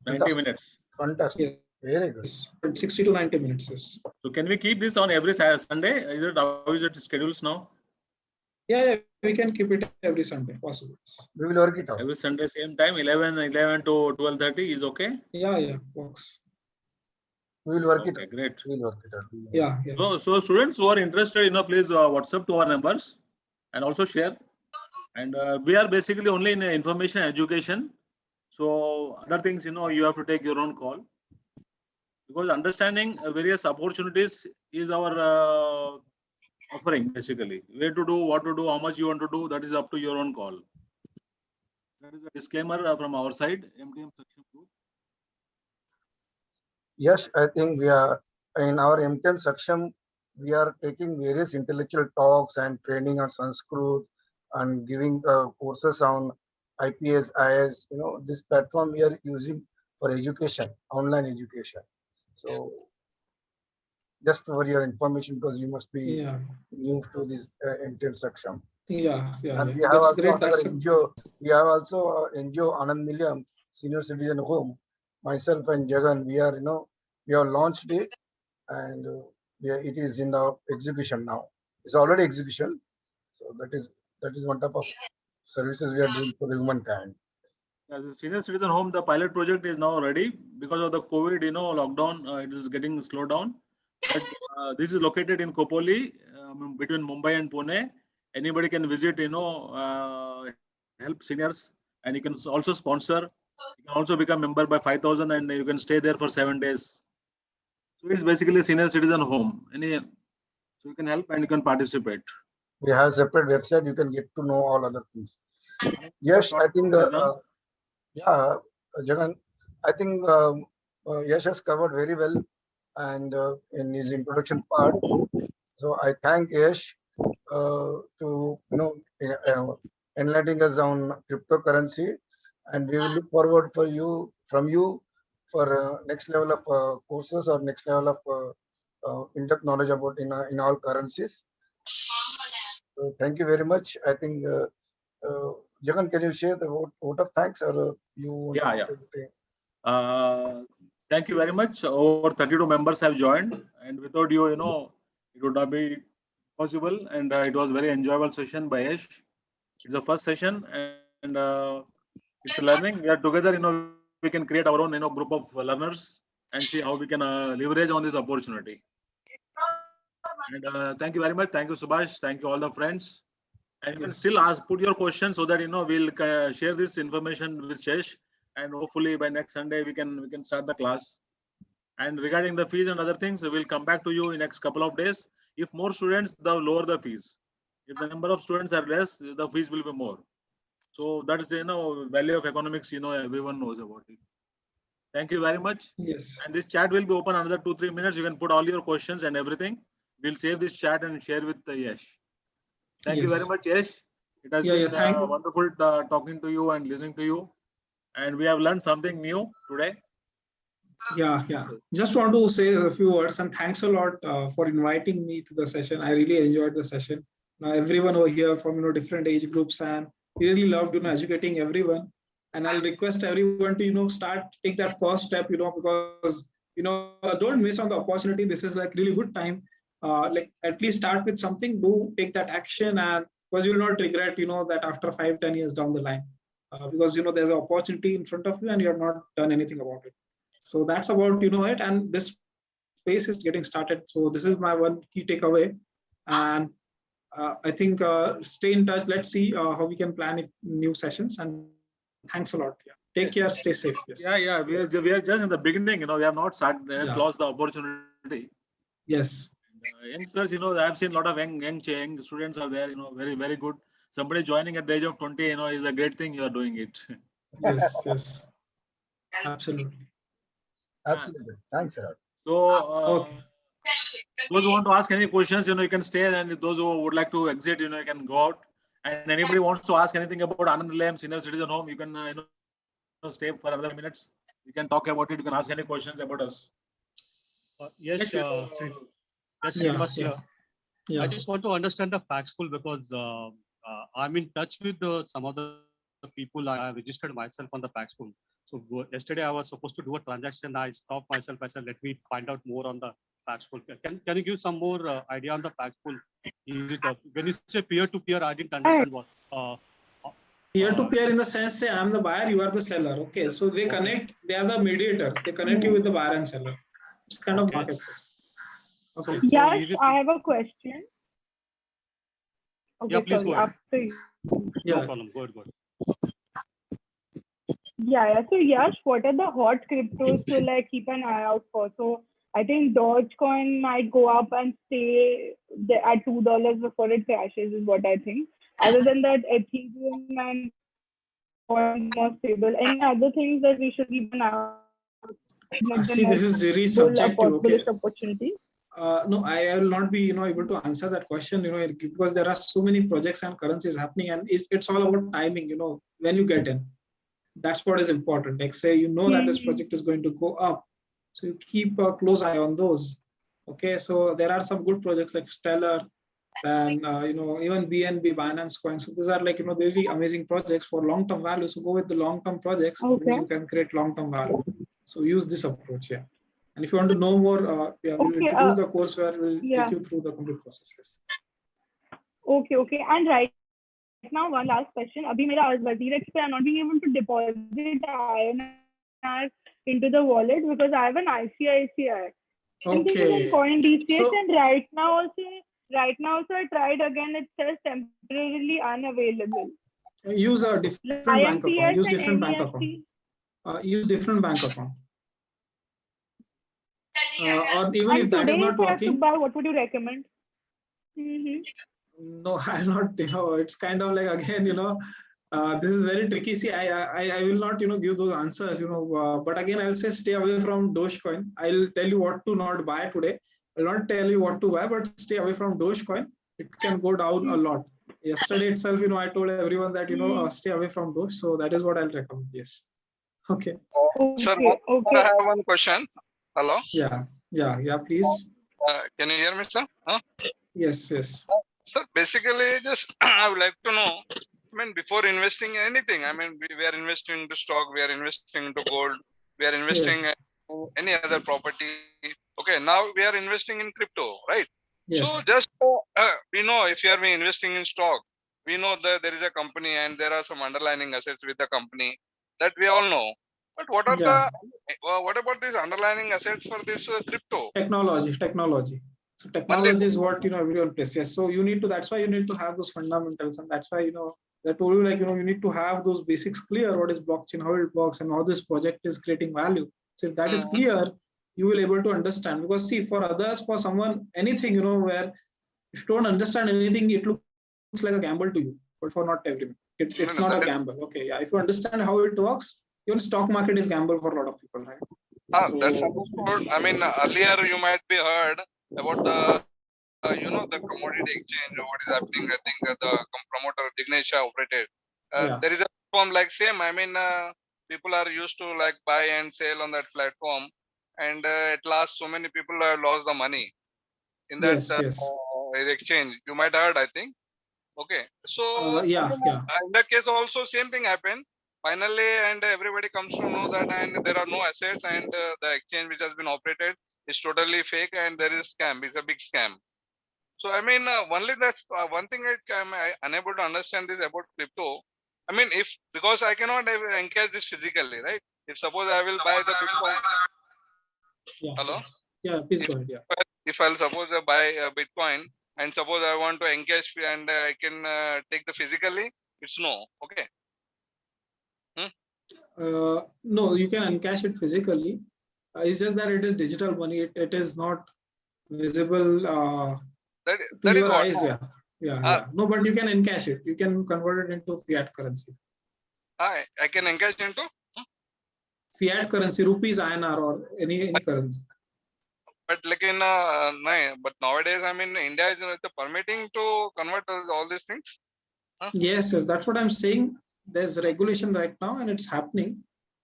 90 minutes. Fantastic. Very good. 60 to 90 minutes. Yes. So can we keep this on every Sunday? How is it schedules now? Yeah, we can keep it every Sunday, possible. We will work it out. Every Sunday, same time, 11 to 12:30 is okay? Yeah, works. We will work it out. Great. We will work it out. Yeah. So students who are interested, please WhatsApp to our numbers and also share. And we are basically only in information education. So other things, you have to take your own call. Because understanding various opportunities is our offering, basically. Where to do, what to do, how much you want to do, that is up to your own call. That is a disclaimer from our side, MTM Section Group. Yes, I think we are in our MTM section. We are taking various intellectual talks and training on Sanskrit and giving courses on IPS, IS. This platform we are using for education, online education. So just for your information, because you must be new to this MTM section. Yeah. And we have also NGO. We have also NGO Anand Nilayam Senior Citizen Home. Myself and Jagan, we are we have launched it, and it is in the execution now. It's already execution. So that is one type of services we are doing for the humankind. The Senior Citizen Home, the pilot project is now ready because of the COVID, lockdown. It is getting slowed down. But this is located in Khopoli, between Mumbai and Pune. Anybody can visit, help seniors, and you can also sponsor You can also become member by 5,000 and you can stay there for 7 days. So it's basically a senior citizen home. So you can help and you can participate. We have separate website. You can get to know all other things. Yes, I think. Yeah, Jagan, I think Yash has covered very well and in his introduction part. So I thank Yash to enlightening us on cryptocurrency, and we will look forward from you for next level of courses or next level of in-depth knowledge about in all currencies. So thank you very much. I think Jagan, can you share the vote of thanks or you want to say something? Thank you very much. Over 32 members have joined, and without you, it would not be possible. And it was very enjoyable session by Yash. It's the first session, and it's learning. We are together. We can create our own, group of learners and see how we can leverage on this opportunity. And thank you very much. Thank you, Subhash. Thank you, all the friends. And you can still put your questions so that we'll share this information with Yash. And hopefully by next Sunday we can start the class. And regarding the fees and other things, we'll come back to you in next couple of days. If more students, the lower the fees. If the number of students are less, the fees will be more. So that is value of economics. Everyone knows about it. Thank you very much. Yes. And this chat will be open another 2-3 minutes. You can put all your questions and everything. We'll save this chat and share with Yash. Thank you very much, Yash. It has been wonderful talking to you and listening to you. And we have learned something new today. Yeah. Just want to say a few words and thanks a lot for inviting me to the session. I really enjoyed the session. Everyone over here from different age groups, and really loved educating everyone. And I'll request everyone to take that first step, because don't miss on the opportunity. This is like really good time. At least start with something. Do take that action, and because you will not regret that after 5-10 years down the line. Because there's an opportunity in front of you and you have not done anything about it. So that's about it, and this space is getting started. So this is my one key takeaway, and I think stay in touch. Let's see how we can plan new sessions, and thanks a lot. Take care, stay safe. Yes. Yeah. We are just in the beginning. We have not closed the opportunity. Yes. Youngsters, I have seen a lot of young students are there. Very, very good. Somebody joining at the age of 20, is a great thing. You are doing it. Yes. Absolutely. Thanks, sir. So, those who want to ask any questions, you can stay, and those who would like to exit, you can go out. And anybody wants to ask anything about Anand Nilayam Senior Citizen Home, you can stay for another minutes. You can talk about it. You can ask any questions about us. Yes, Srinivas here. I just want to understand the fact pool because I'm in touch with some of the people. I registered myself on the fact pool. So yesterday I was supposed to do a transaction. I stopped myself. I said, let me find out more on the fact pool. Can you give some more idea on the fact pool? Is it when you say peer-to-peer, I didn't understand what. Peer-to-peer in the sense, say I'm the buyer, you are the seller. Okay, so they connect. They are the mediators. They connect you with the buyer and seller. It's kind of marketplace. Okay. Yes, I have a question. Okay, yeah, please go ahead. No problem. Go ahead. Yeah. So Yash, what are the hot cryptos to keep an eye out for? So I think Dogecoin might go up and stay at $2 before it crashes, is what I think. Other than that, Ethereum and Bitcoin more stable. Any other things that we should keep an eye out? See, this is very subjective. Okay. Opportunity. No, I will not be able to answer that question. Because there are so many projects and currencies happening, and it's all about timing. When you get in, that's what is important. Like say that this project is going to go up, so you keep a close eye on those. Okay, so there are some good projects like Stellar, and even BNB, Binance Coin. So these are really amazing projects for long-term value. So go with the long-term projects. Okay. You can create long-term value. So use this approach. Yeah. And if you want to know more, we'll introduce the course where we'll take you through the complete processes. Okay. And right now, one last question. Abhi mera Wazir Express, I'm not being able to deposit INR into the wallet because I have an ICICI. Okay. CoinDCS, and right now also I tried again. It says temporarily unavailable. Use a different bank account. Use different bank account. use different bank account. Or even And if that is today, not if I have to working, buy, what would you recommend? no, I'll not, it's kind of like, again, this is very tricky. See, I will not, give those answers, but again, I will say stay away from Dogecoin. I'll tell you what to not buy today. I'll not tell you what to buy, but stay away from Dogecoin. It can go down a lot. Yesterday itself, I told everyone that, stay away from Doge. So that is what I'll recommend. Yes. Okay. Sir, I have one question. Hello? Yeah, please. Can you hear me, sir? Huh? Yes. Sir, basically, just I would like to know, before investing in anything, we are investing into stock, we are investing into gold, we are investing in any other property. Okay, now we are investing in crypto, right? Yes. So just, we know if you are investing in stock, we know that there is a company and there are some underlying assets with the company that we all know. But what are what about these underlying assets for this crypto? Technology. So technology is what, everyone plays. Yes. So that's why you need to have those fundamentals. And that's why, I told you, you need to have those basics clear. What is blockchain, how it works, and how this project is creating value. So if that is clear, you will able to understand. Because see, for others, for someone, anything, where if you don't understand anything, it looks like a gamble to you. But for not everyone, it's not a gamble. Okay. Yeah. If you understand how it works, even stock market is gamble for a lot of people, right? That's understood. Earlier you might be heard about the, the commodity exchange, what is happening. I think the promoter Dignesh operated. There is a platform like same. People are used to like buy and sell on that platform, and at last, so many people have lost the money in that exchange. You might have heard, I think. Okay, so in that case also same thing happened. Finally, and everybody comes to know that, and there are no assets, and the exchange which has been operated is totally fake, and there is scam. It's a big scam. So only that's one thing I'm unable to understand this about crypto. Because I cannot encash this physically, right? If suppose I will buy the Bitcoin. Hello. Yeah, please go ahead. Yeah. If I'll suppose I buy a Bitcoin, and suppose I want to encash and I can take the physically, it's no. Okay. No, you can encash it physically. It's just that it is digital money. It is not visible that to your is eyes. what? Yeah. No, but you can encash it. You can convert it into fiat currency. I can encash into fiat currency, rupees, INR, or any currency. But but nowadays, India is permitting to convert all these things. Yes, that's what I'm saying. There's regulation right now, and it's happening.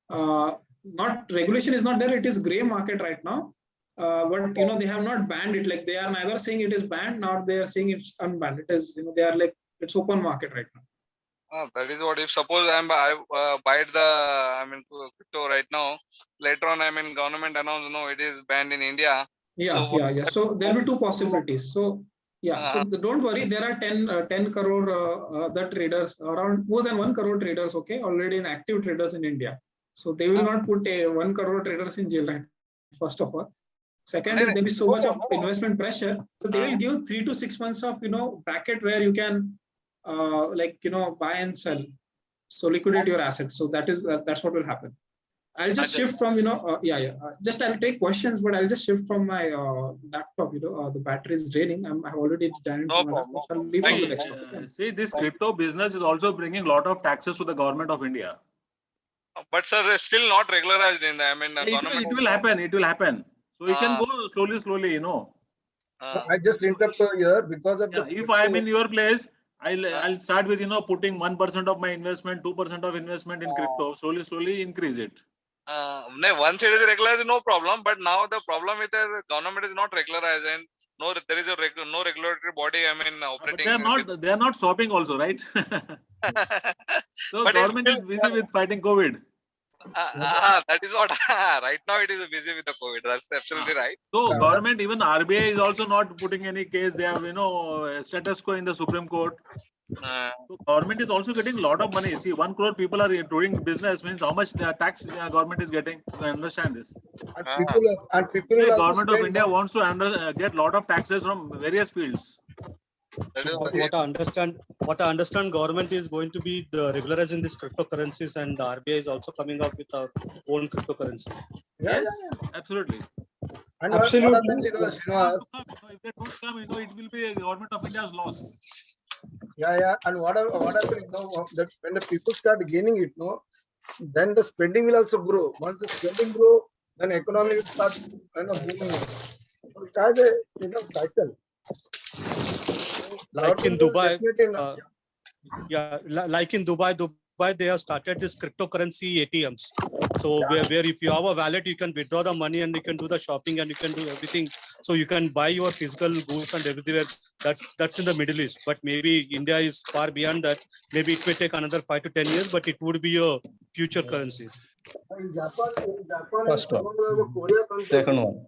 Not regulation is not there. It is gray market right now. But they have not banned it. Like they are neither saying it is banned, nor they are saying it's unbanned. It is they are like it's open market right now. That is what. If suppose I buy the crypto right now, later on government announced no, it is banned in India. Yeah. So there will be two possibilities. So so don't worry. There are 10 crore the traders, around more than 1 crore traders. Okay, already in active traders in India. So they will not put 1 crore traders in jail, right? First of all. Second is there is so much of investment pressure. So they will give 3 to 6 months of bracket where you can buy and sell. So liquidate your assets. So that's what will happen. I'll just shift from just I'll take questions, but I'll just shift from my laptop. The battery is draining. I've already joined. No problem. So I'll leave from the next topic. See, this crypto business is also bringing a lot of taxes to the government of India. But sir, it's still not regularized in the government. It will happen. It will happen. So you can go slowly. I just interrupt here because of if I am in your place, I'll start with putting 1% of my investment, 2% of investment in crypto. Slowly increase it. Once it is regularized, no problem. But now the problem with the government is not regularized, and there is no regulatory body. Operating. But they are not stopping also, right? So but government is busy with fighting COVID. That is what right now it is busy with the COVID. That's absolutely right. So government, even RBI is also not putting any case. They have status quo in the Supreme Court. So government is also getting a lot of money. See, 1 crore people are doing business, means how much tax government is getting. You understand this? People the government of India wants to get lot of taxes from various fields. That is what I understand, government is going to be regularizing these cryptocurrencies, and the RBI is also coming up with our own cryptocurrency. Yeah, Yes, absolutely. And Absolutely. what happens, Srinivas, If they don't come, it will be a government of India's loss. yeah. And what happens that when the people start gaining it, then the spending will also grow. Once the spending grow, then economy will start booming. So it has a cycle. Like in Dubai, Definitely like in Dubai, they have started this cryptocurrency ATMs. So where if you have a wallet, you can withdraw the money and you can do the shopping and you can do everything. So you can buy your physical goods and everywhere. That's in the Middle East. But maybe India is far beyond that. Maybe it may take another 5 to 10 years, but it would be a future currency. in Japan, First one. Korea country, Second one.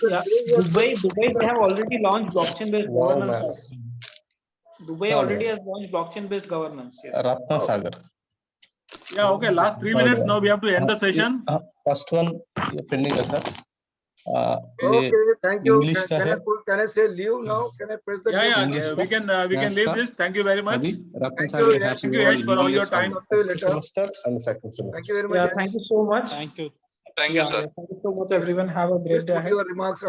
Yeah, Dubai, they have already launched blockchain-based Wow, man. governance. Dubai already has launched blockchain-based governance. Yes. Ratna Sagar. Yeah, okay. Last 3 minutes. Now we have to end the session. First one pending, sir. Okay, thank you. English Can I say leave now? Can I press the Yeah, leave? we can leave this. Thank you very much. Ratna Thank Sagar, you, happy Thank you, Yash, for all your time. first semester and second semester. Thank you very much. Yeah, thank you so much. Thank you. Thank you, sir. Thank you so much, everyone. Have a Please great day put ahead. your remarks.